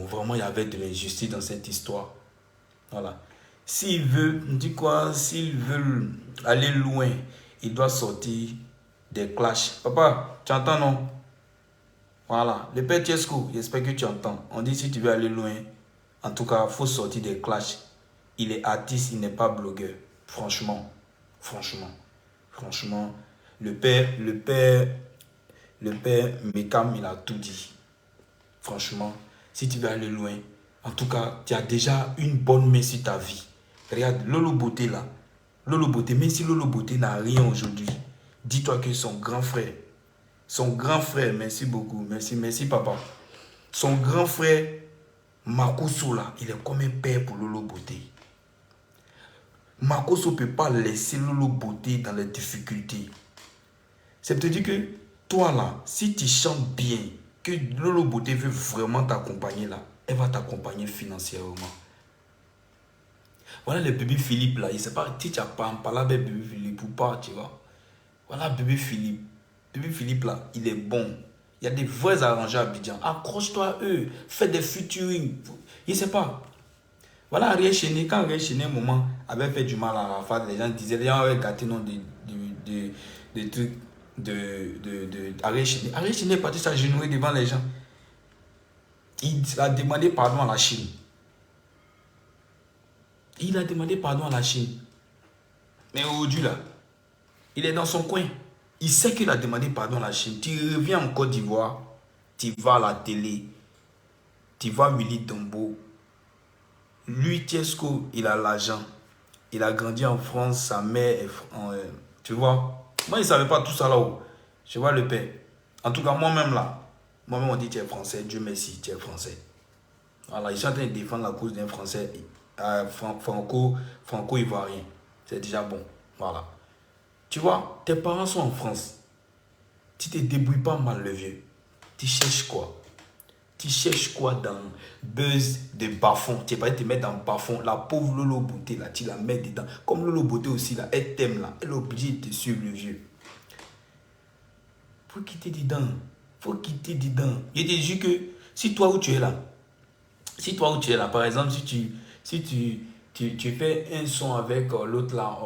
vraiment, il y avait de l'injustice dans cette histoire. Voilà. S'il veut, on dit quoi, s'ils veulent aller loin, il doit sortir des clashs. Papa, tu entends, non? Voilà. Le père Tiesco, j'espère que tu entends. On dit si tu veux aller loin, en tout cas, il faut sortir des clashs. Il est artiste, il n'est pas blogueur. Franchement, franchement, franchement. Le père Mekam, il a tout dit. Franchement, si tu veux aller loin, en tout cas, tu as déjà une bonne main sur ta vie. Regarde, Lolo Beauté là. Lolo Beauté, même si Lolo Beauté n'a rien aujourd'hui, dis-toi que son grand frère, merci beaucoup, merci papa. Son grand frère, Makoso là, il est comme un père pour Lolo Beauté. Makoso ne peut pas laisser Lolo Beauté dans les difficultés. C'est pour te dire que toi là, si tu chantes bien, que Lolo Beauté veut vraiment t'accompagner là, elle va t'accompagner financièrement. Voilà le bébé Philippe là, je ne sais pas si tu as pas parlé avec bébé Philippe ou pas, tu vois. Voilà bébé Philippe. Bébé Philippe là, il est bon. Il y a des vrais arrangeurs à Abidjan. Accroche-toi à eux. Fais des featuring. Je ne sais pas. Voilà, Ariel Chené, quand Ariel Chené, un moment, avait fait du mal à la face, les gens disaient, les gens avaient gâté non, des trucs Ariel Chené. Ariel Chené est parti s'agenouiller devant les gens. Il a demandé pardon à la Chine. Il a demandé pardon à la Chine. Mais aujourd'hui, là, il est dans son coin. Il sait qu'il a demandé pardon à la Chine. Tu reviens en Côte d'Ivoire, tu vas à la télé, tu vois Willy Dombo. Lui, Tiesco, il a l'argent. Il a grandi en France, sa mère est... tu vois. Moi, il ne savait pas tout ça là-haut. Je vois le père. En tout cas, moi-même là, moi-même on dit tu es français, Dieu merci, tu es français. Voilà, ils sont en train de défendre la cause d'un français franco-ivoirien. C'est déjà bon. Voilà. Tu vois, tes parents sont en France. Tu te débrouilles pas mal, le vieux. Tu cherches quoi? Tu cherches quoi dans buzz de bas-fond? Tu vas te mettre dans bas-fond. La pauvre Lolo Beauté, là, tu la mets dedans. Comme Lolo Beauté aussi, là, elle t'aime, là. Elle est obligée de te suivre, le vieux. Faut quitter dedans. Faut quitter dedans. Je te dis que si toi où tu es là, par exemple, si tu fais un son avec l'autre là,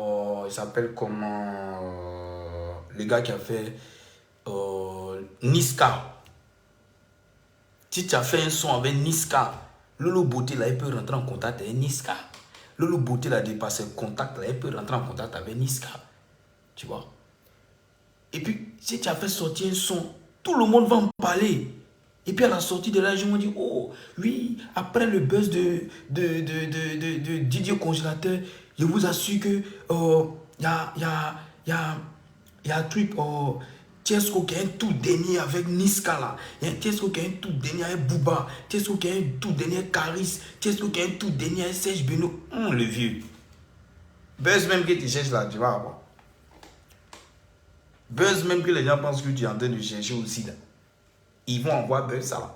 il s'appelle comment le gars qui a fait Niska. Si tu as fait un son avec Niska, Lolo Beauté là, il peut rentrer en contact avec Niska. Lolo Beauté là, dépassé contact là, il peut rentrer en contact avec Niska. Tu vois? Et puis, si tu as fait sortir un son, tout le monde va en parler. Et puis à la sortie de là, je me dis, oh, oui, après le buzz de Didier Congélateur, je vous assure que y a un truc, Tiesco qui a un tout dernier avec Niska là. Il y a un Tiesco qui a un tout dernier avec Booba. Tiesco qui a un tout dernier avec Caris. Tiesco qui a un tout dernier avec Serge Beno. Le vieux. Buzz même que tu cherches là, tu vas avoir. Buzz même que les gens pensent que tu es en train de chercher aussi là. Ils vont envoyer buzz ça là.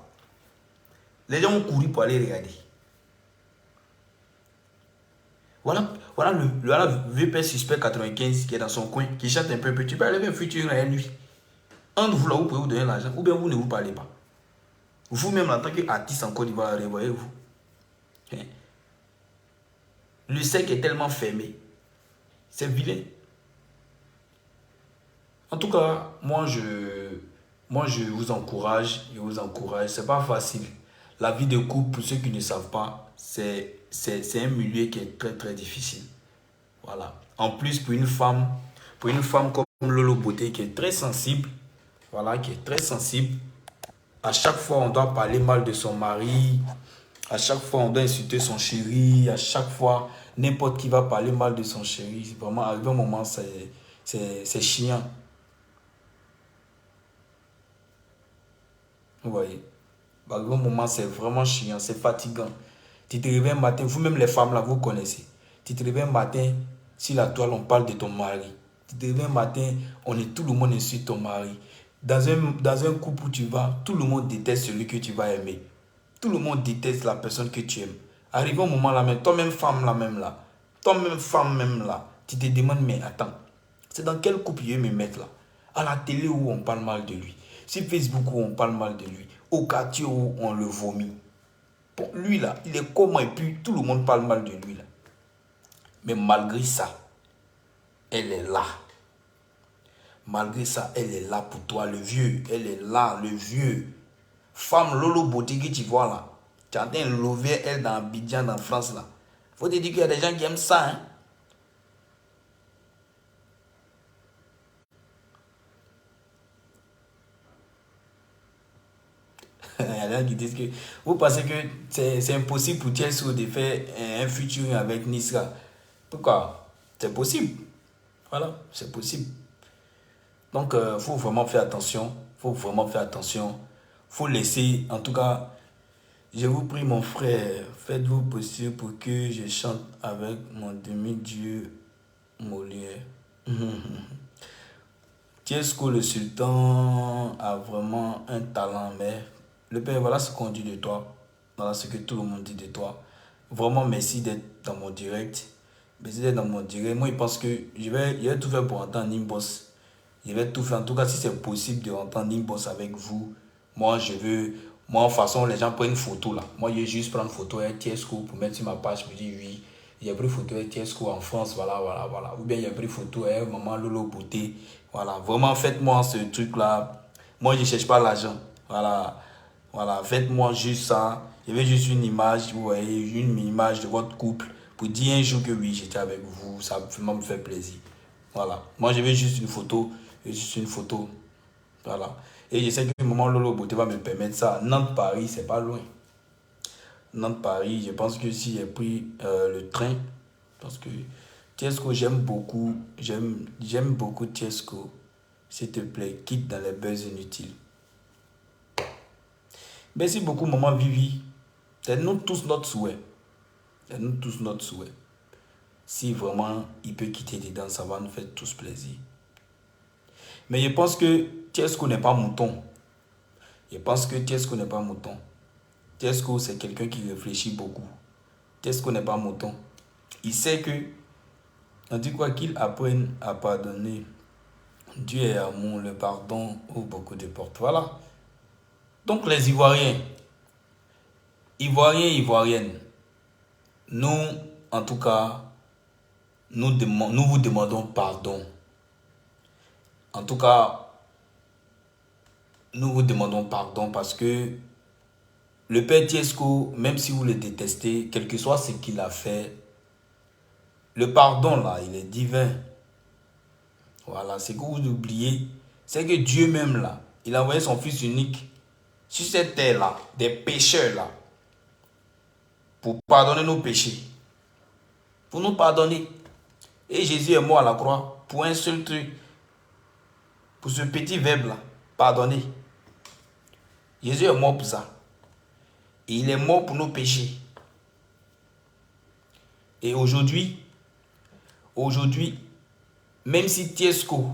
Les gens ont couru pour aller regarder. Voilà le VP Suspect 95 qui est dans son coin, qui chante un peu. Tu peux aller vers futur à lui. Un de vous là, vous pouvez vous donner l'argent, ou bien vous ne vous parlez pas. Vous-même, en tant qu'artiste en Côte d'Ivoire, revoyez-vous. Le cercle est tellement fermé. C'est vilain. En tout cas, moi je vous encourage. C'est pas facile. La vie de couple, pour ceux qui ne savent pas, c'est un milieu qui est très très difficile. Voilà. En plus, pour une femme comme Lolo Beauté qui est très sensible, voilà, qui est très sensible, à chaque fois on doit parler mal de son mari, à chaque fois on doit insulter son chéri, à chaque fois n'importe qui va parler mal de son chéri. Vraiment, à un moment, c'est chiant. Vous voyez? À un moment, c'est vraiment chiant, c'est fatigant. Tu te réveilles un matin, vous-même les femmes là, vous connaissez. Tu te réveilles un matin, sur la toile, on parle de ton mari. Tu te réveilles un matin, tout le monde insulte ton mari. Dans un couple où tu vas, tout le monde déteste celui que tu vas aimer. Tout le monde déteste la personne que tu aimes. Arrivé au moment là même, toi-même femme là même là, toi-même femme même là, tu te demandes, mais attends, c'est dans quel couple je vais me mettre là? À la télé où on parle mal de lui, sur Facebook où on parle mal de lui, au quartier où on le vomit. Bon, lui là, il est comment et puis tout le monde parle mal de lui là. Mais malgré ça, elle est là. Malgré ça, elle est là pour toi, le vieux. Elle est là, le vieux. Femme Lolo Beauté que tu vois là. Tu es en train de lever elle dans Abidjan, dans France là. Faut te dire qu'il y a des gens qui aiment ça, hein. Il y a des gens qui disent que vous pensez que c'est impossible pour Tiesco de faire un featuring avec Niska. Pourquoi? C'est possible. Voilà, c'est possible. Donc, il faut vraiment faire attention. Faut laisser, en tout cas, je vous prie, mon frère, faites-vous possible pour que je chante avec mon demi-dieu Molière. Tiesco, le sultan, a vraiment un talent, mais le père, voilà ce qu'on dit de toi. Voilà ce que tout le monde dit de toi. Vraiment, merci d'être dans mon direct. Merci d'être dans mon direct. Moi, je pense que je vais tout faire pour entendre Nimboss. Je vais tout faire. En tout cas, si c'est possible de entendre Nimboss avec vous, Moi, je veux... Moi, de toute façon, les gens prennent une photo là. Moi, je vais juste prendre une photo avec Tiesco pour mettre sur ma page. Je me dis, oui, il y a pris photo avec Tiesco en France, voilà, voilà, voilà. Ou bien il y a pris photo avec maman Lolo Beauté. Voilà, vraiment, faites-moi ce truc-là. Moi, je ne cherche pas l'argent. Voilà, voilà, faites-moi juste ça. Je veux juste une image, vous voyez, une image de votre couple pour dire un jour que oui, j'étais avec vous. Ça vraiment me fait plaisir. Voilà, moi, je veux juste une photo. Juste une photo. Voilà. Et je sais que maman Lolo Beauté va me permettre ça. Nantes-Paris, c'est pas loin. Nantes-Paris, je pense que si j'ai pris le train, parce que Tiesco, j'aime beaucoup, j'aime beaucoup Tiesco. S'il te plaît, quitte dans les buzz inutiles. Merci beaucoup, maman Vivi. C'est nous tous notre souhait. C'est nous tous notre souhait. Si vraiment il peut quitter dedans, ça va nous faire tous plaisir. Mais je pense que Tiesco n'est pas mouton. Je pense que Tiesco n'est pas mouton. Tiesco, c'est quelqu'un qui réfléchit beaucoup. Tiesco n'est pas mouton. Il sait que, on dit quoi, qu'il apprenne à pardonner. Dieu est amour, le pardon ouvre beaucoup de portes. Voilà. Donc les Ivoiriens, Ivoiriens, Ivoiriennes, nous, en tout cas, nous vous demandons pardon. En tout cas, nous vous demandons pardon parce que le père Tiesco, même si vous le détestez, quel que soit ce qu'il a fait, le pardon là, il est divin. Voilà, c'est que vous oubliez, c'est que Dieu même là, il a envoyé son fils unique sur cette terre là, des pécheurs là, pour pardonner nos péchés, pour nous pardonner. Et Jésus est mort à la croix pour un seul truc, pour ce petit verbe là, pardonner. Jésus est mort pour ça. Et il est mort pour nos péchés. Et aujourd'hui, même si Tiesco,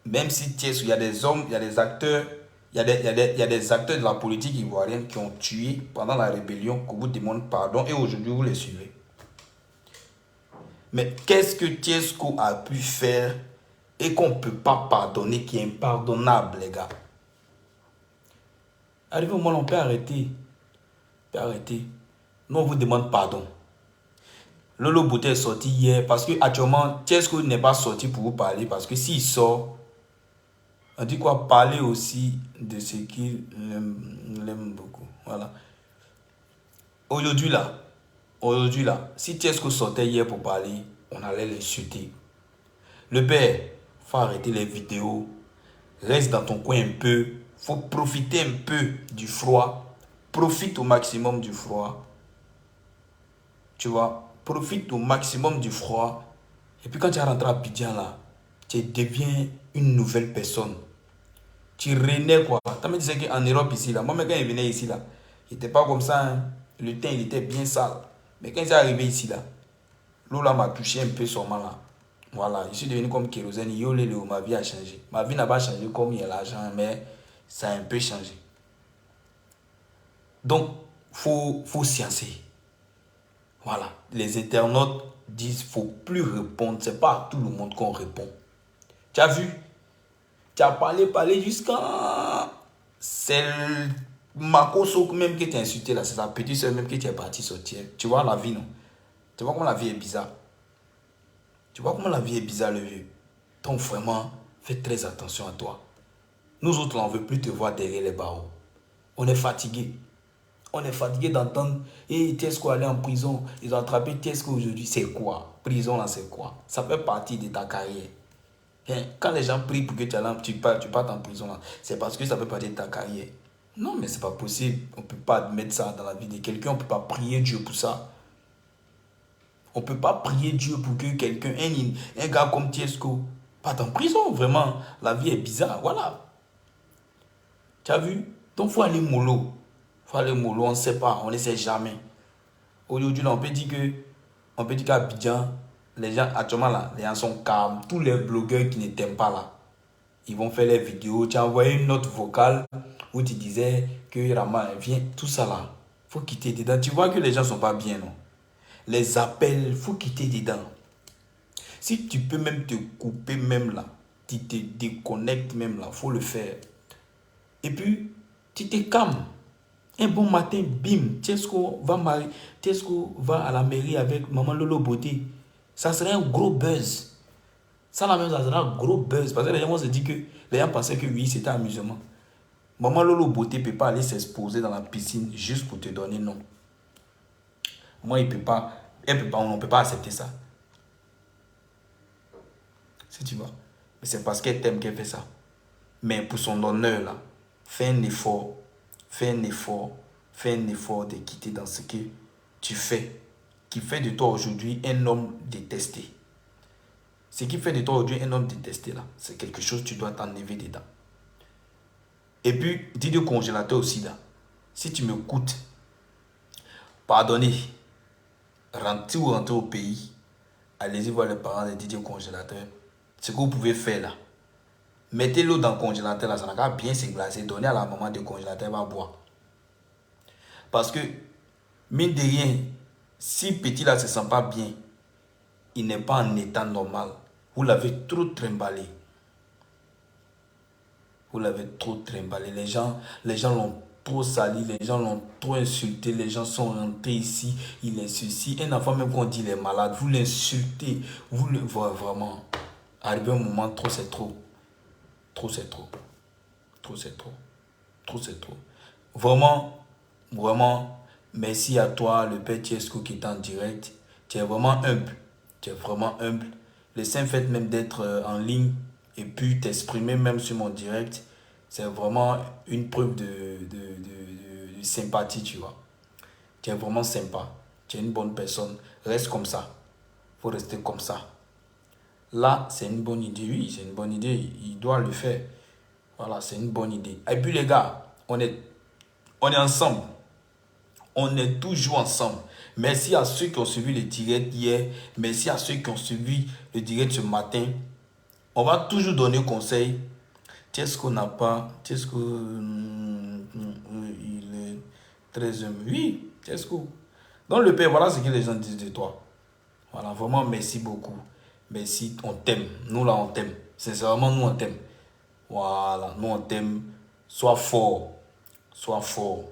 il y a des hommes, il y a des acteurs, il y a des acteurs de la politique ivoirienne qui ont tué pendant la rébellion, qu'on vous demande pardon et aujourd'hui vous les suivez. Mais qu'est-ce que Tiesco a pu faire et qu'on ne peut pas pardonner, qui est impardonnable, les gars? Arrivé au moment où on peut arrêter. On peut arrêter. Nous, on vous demande pardon. Lolo Beauté est sorti hier parce que actuellement, Tiesco n'est pas sorti pour vous parler parce que s'il sort, on dit quoi? Parler aussi de ce qu'il aime beaucoup. Voilà. Aujourd'hui là, si Tiesco sortait hier pour parler, on allait l'insulter. Le père, faut arrêter les vidéos. Reste dans ton coin un peu. Faut profiter un peu du froid. Profite au maximum du froid. Tu vois, profite au maximum du froid. Et puis quand tu es rentré à Abidjan là, tu deviens une nouvelle personne. Tu renais quoi. Tu me disais qu'en Europe ici là, moi même quand il venait ici là, il n'était pas comme ça. Hein. Le teint il était bien sale. Mais quand il est arrivé ici là, l'eau là m'a touché un peu sûrement là. Voilà, je suis devenu comme kérosène. Ma vie a changé. Ma vie n'a pas changé comme il y a l'argent, mais ça a un peu changé. Donc, faut sciencer. Voilà. Les internautes disent qu'il ne faut plus répondre. Ce n'est pas à tout le monde qu'on répond. Tu as vu? Tu as parlé jusqu'à... C'est Makoso même qui t'a insulté là. C'est sa petite soeur même qui t'est partie sortir. Tu vois la vie, non? Tu vois comment la vie est bizarre? Tu vois comment la vie est bizarre, le vieux? Donc vraiment, fais très attention à toi. Nous autres, là, on ne veut plus te voir derrière les barreaux. On est fatigué. On est fatigué d'entendre et Tiesco allait en prison. Ils ont attrapé Tiesco aujourd'hui. C'est quoi? Prison là, c'est quoi? Ça fait partie de ta carrière. Hein? Quand les gens prient pour que tu partes en prison là, c'est parce que ça fait partie de ta carrière. Non, mais c'est pas possible. On ne peut pas admettre ça dans la vie de quelqu'un. On ne peut pas prier Dieu pour ça. On ne peut pas prier Dieu pour que quelqu'un, un gars comme Tiesco, parte en prison. Vraiment, la vie est bizarre. Voilà. Tu as vu? Donc, il faut aller mollo. Faut aller mollo, on ne sait pas, on ne sait jamais. Aujourd'hui, on peut dire qu'Abidjan, les gens, actuellement là, les gens sont calmes. Tous les blogueurs qui ne t'aiment pas là, ils vont faire les vidéos. Tu as envoyé une note vocale où tu disais que Rama vient, tout ça là. Faut quitter dedans. Tu vois que les gens ne sont pas bien, non? Les appels, faut quitter dedans. Si tu peux même te couper même là, tu te déconnectes même là, faut le faire. Et puis, tu te calmes. Un bon matin, bim, Tiesco va à la mairie avec Maman Lolo Beauté. Ça serait un gros buzz. Ça, la même, ça serait un gros buzz. Parce que les gens vont se dire que les gens pensaient que oui, c'était amusement. Maman Lolo Beauté ne peut pas aller s'exposer dans la piscine juste pour te donner non. Moi, il peut pas, on ne peut pas accepter ça. Si tu vois. Mais c'est parce qu'elle t'aime qu'elle fait ça. Mais pour son honneur, là, fais un effort. Fais un effort. Fais un effort de quitter dans ce que tu fais. Qui fait de toi aujourd'hui un homme détesté. Ce qui fait de toi aujourd'hui un homme détesté, là, c'est quelque chose que tu dois t'enlever dedans. Et puis, dis du congélateur aussi, là. Si tu m'écoutes, pardonnez. Rentrez au pays. Allez-y voir les parents de Didier Congélateur. Ce que vous pouvez faire là. Mettez l'eau dans le congélateur là. Ça n'a qu'à bien se glacer. Donnez à la maman du congélateur, elle va boire. Parce que, mine de rien, si petit là se sent pas bien, il n'est pas en état normal. Vous l'avez trop trimballé. Vous l'avez trop trimballé. Les gens l'ont trop sali, les gens l'ont trop insulté, les gens sont rentrés ici, il est ceci. Un enfant, même quand on dit il est malade, vous l'insultez, vous le voyez vraiment. Arrivé un moment, trop c'est trop. Trop c'est trop. Trop c'est trop. Trop c'est trop. Vraiment, vraiment, merci à toi, le père Tiesco qui est en direct. Tu es vraiment humble. Tu es vraiment humble. Le simple fait même d'être en ligne et puis t'exprimer même sur mon direct, c'est vraiment une preuve de sympathie, tu vois. Tu es vraiment sympa. Tu es une bonne personne. Reste comme ça. Faut rester comme ça. Là, c'est une bonne idée. Oui, c'est une bonne idée. Il doit le faire. Voilà, c'est une bonne idée. Et puis les gars, on est ensemble. On est toujours ensemble. Merci à ceux qui ont suivi le direct hier. Merci à ceux qui ont suivi le direct ce matin. On va toujours donner conseil. Qu'est-ce qu'on n'a pas? Qu'est-ce que il est très humble. Oui, qu'est-ce que. Donc le père, voilà ce que les gens disent de toi. Voilà, vraiment merci beaucoup. Merci, on t'aime. Nous là, on t'aime. Sincèrement, nous on t'aime. Voilà, nous on t'aime. Sois fort. Sois fort.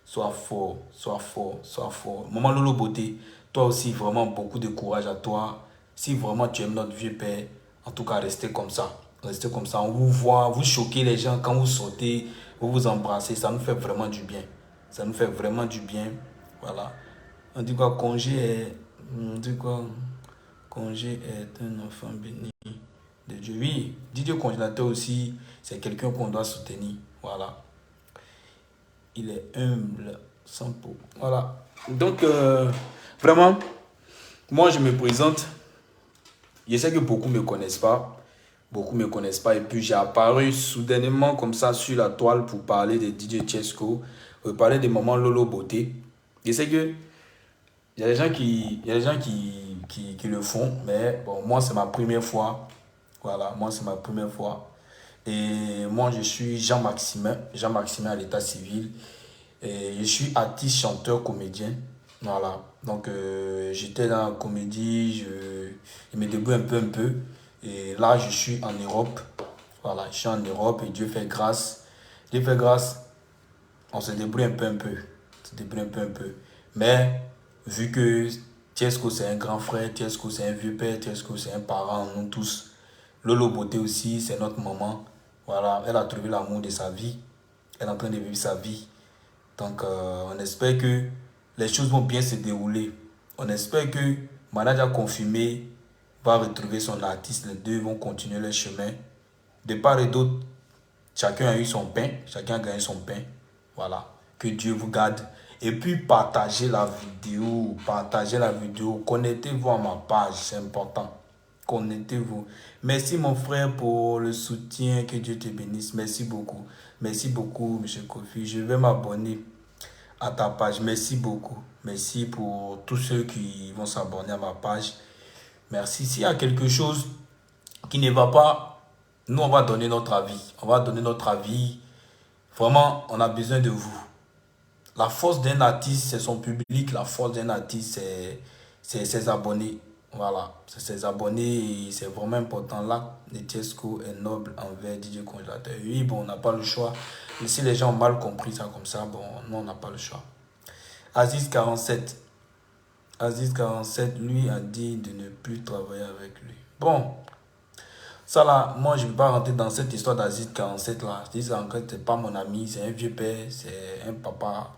Sois fort. Sois fort. Sois fort. Maman Lolo Beauté, toi aussi, vraiment beaucoup de courage à toi. Si vraiment tu aimes notre vieux père, en tout cas, restez comme ça. Restez comme ça. On vous voit, vous choquez les gens quand vous sortez, vous vous embrassez. Ça nous fait vraiment du bien. Ça nous fait vraiment du bien. Voilà. On dit quoi, congé est. On dit quoi? Congé est un enfant béni de Dieu. Oui, Didier Congélateur aussi, c'est quelqu'un qu'on doit soutenir. Voilà. Il est humble, sans peau. Voilà. Donc, vraiment, moi, je me présente. Je sais que beaucoup ne me connaissent pas. Beaucoup ne me connaissent pas. Et puis, j'ai apparu soudainement comme ça sur la toile pour parler de DJ Tiesco, pour parler de Maman Lolo Beauté. Je sais que il y a des gens qui le font, mais bon, moi, c'est ma première fois. Voilà, moi, c'est ma première fois. Et moi, je suis Jean-Maximin à l'état civil. Et je suis artiste, chanteur, comédien. Voilà. Donc, j'étais dans la comédie, je me débrouille un peu. Et là, je suis en Europe. Voilà, je suis en Europe et Dieu fait grâce. Dieu fait grâce, on se débrouille un peu. On se débrouille un peu. Mais, vu que Tiesco, c'est un grand frère, Tiesco, c'est un vieux père, Tiesco, c'est un parent, nous tous. Lolo Beauté aussi, c'est notre maman. Voilà, elle a trouvé l'amour de sa vie. Elle est en train de vivre sa vie. Donc, on espère que les choses vont bien se dérouler. On espère que Manager confirmé va retrouver son artiste. Les deux vont continuer leur chemin. De part et d'autre, chacun a eu son pain. Chacun a gagné son pain. Voilà. Que Dieu vous garde. Et puis, partagez la vidéo. Partagez la vidéo. Connectez-vous à ma page. C'est important. Connectez-vous. Merci mon frère pour le soutien. Que Dieu te bénisse. Merci beaucoup. Merci beaucoup, M. Kofi. Je vais m'abonner à ta page. Merci beaucoup. Merci pour tous ceux qui vont s'abonner à ma page. Merci. S'il y a quelque chose qui ne va pas, nous, on va donner notre avis. On va donner notre avis. Vraiment, on a besoin de vous. La force d'un artiste, c'est son public. La force d'un artiste, c'est ses abonnés. Voilà, c'est ses abonnés et c'est vraiment important. L'acte de Tiesco est noble envers DJ Congélateur. Oui, bon, on n'a pas le choix. Mais si les gens ont mal compris ça comme ça, bon, nous, on n'a pas le choix. Aziz 47. Aziz 47, lui, a dit de ne plus travailler avec lui. Bon, ça là, moi, je ne vais pas rentrer dans cette histoire d'Aziz 47 là. Je dis en fait, c'est pas mon ami, c'est un vieux père, c'est un papa.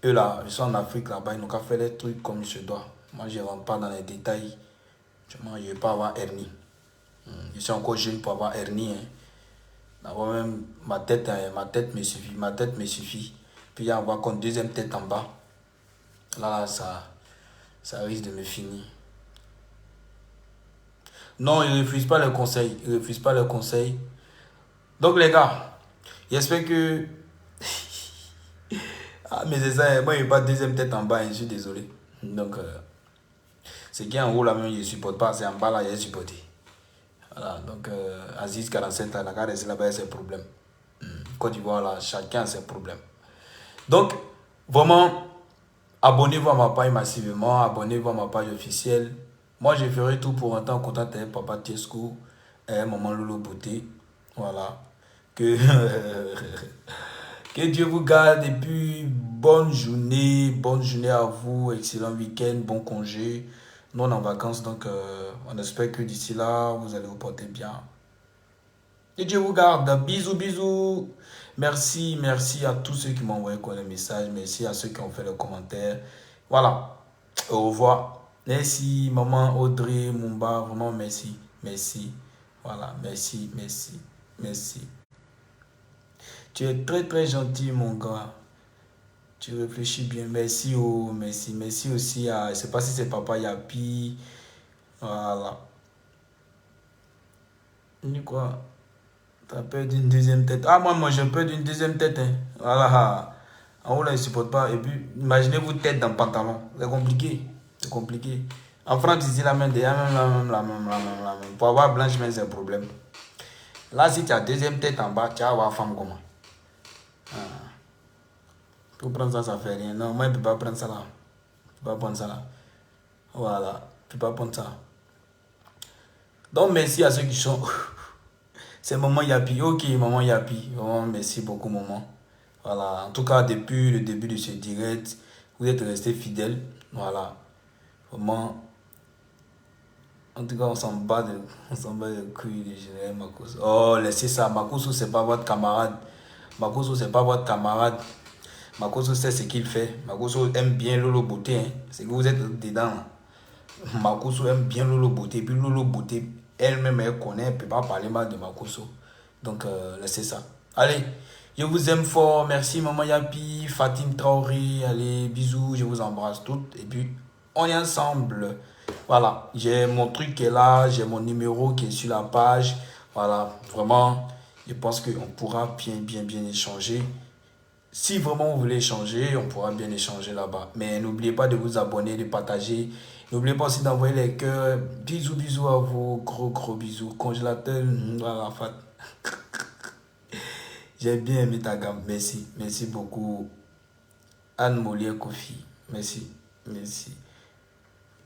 Eux là, ils sont en Afrique là-bas, ils n'ont qu'à faire les trucs comme il se doit. Moi, je ne rentre pas dans les détails. Je ne vais pas avoir hernie. Je suis encore jeune pour avoir hernie. Hein. D'abord même, ma tête me suffit. Ma tête me suffit. Puis il y a encore une deuxième tête en bas. Là, ça risque de me finir. Non, il ne refuse pas les conseils. Il ne refuse pas les conseils. Donc les gars, j'espère que... Ah, mais c'est ça, moi, il n'y a pas de deuxième tête en bas, hein, je suis désolé. Donc, ce qui est en haut là même, je ne supporte pas. C'est en bas là, j'ai supporté. Voilà, donc Aziz 47, là, la gare est là-bas, c'est problème. Côte d'Ivoire, là, chacun a ses problèmes. Donc, vraiment, abonnez-vous à ma page massivement, abonnez-vous à ma page officielle. Moi, je ferai tout pour entrer en contact avec Papa Tiesco et Maman Lolo Beauté. Voilà. Que, que Dieu vous garde et puis bonne journée à vous, excellent week-end, bon congé. Nous, on est en vacances, donc on espère que d'ici là, vous allez vous porter bien. Que Dieu vous garde. Bisous, bisous. Merci, merci à tous ceux qui m'ont envoyé les messages. Merci à ceux qui ont fait le commentaire. Voilà. Au revoir. Merci, maman Audrey Mumba. Vraiment, merci. Merci. Voilà. Merci, merci, merci. Tu es très, très gentil, mon gars. Tu réfléchis bien. Merci, oh, merci. Merci aussi à, je ne sais pas si c'est Papa Yapi. Voilà. Ni quoi? T'as peur d'une deuxième tête. Ah, moi j'ai peur d'une deuxième tête. Hein. Voilà. En haut, là, il ne supporte pas. Et puis, imaginez-vous tête dans le pantalon. C'est compliqué. C'est compliqué. En France, ici, la main derrière, la même. Pour avoir blanche, c'est un problème. Là, si tu as deuxième tête en bas, tu vas avoir femme comment? Ah. Pour prendre ça, ça fait rien. Non, moi, je ne peux pas prendre ça là. Je ne peux pas prendre ça là. Voilà. Je ne peux pas prendre ça. Donc, merci à ceux qui sont... C'est Maman Yapi. Ok, Maman Yapi. Oh, merci beaucoup, Maman. Voilà. En tout cas, depuis le début de ce direct, vous êtes restés fidèles. Voilà. Vraiment. En tout cas, on s'en bat de couilles du général Makoso. Oh, laissez ça. Makoso, c'est pas votre camarade. Makoso, c'est pas votre camarade. Makoso sait ce qu'il fait. Makoso aime bien Lolo Beauté. Hein. C'est que vous êtes dedans. Makoso aime bien Lolo Beauté. Puis Lolo Beauté, elle-même, elle connaît. Elle ne peut pas parler mal de Makoso. Donc, laissez ça. Allez, je vous aime fort. Merci, Maman Yapi, Fatine Traoré. Allez, bisous. Je vous embrasse toutes. Et puis, on est ensemble. Voilà, j'ai mon truc qui est là. J'ai mon numéro qui est sur la page. Voilà, vraiment, je pense qu'on pourra bien échanger. Si vraiment vous voulez échanger, on pourra bien échanger là-bas. Mais n'oubliez pas de vous abonner, de partager. N'oubliez pas aussi d'envoyer les cœurs. Bisous à vous. Gros bisous. Congélateur, voilà, Fat. J'ai bien aimé ta gamme. Merci. Merci beaucoup. Anne Molière Kofi. Merci.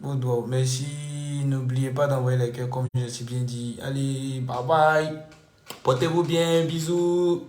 Boudou, merci. N'oubliez pas d'envoyer les cœurs comme je suis bien dit. Allez, bye bye. Portez-vous bien. Bisous.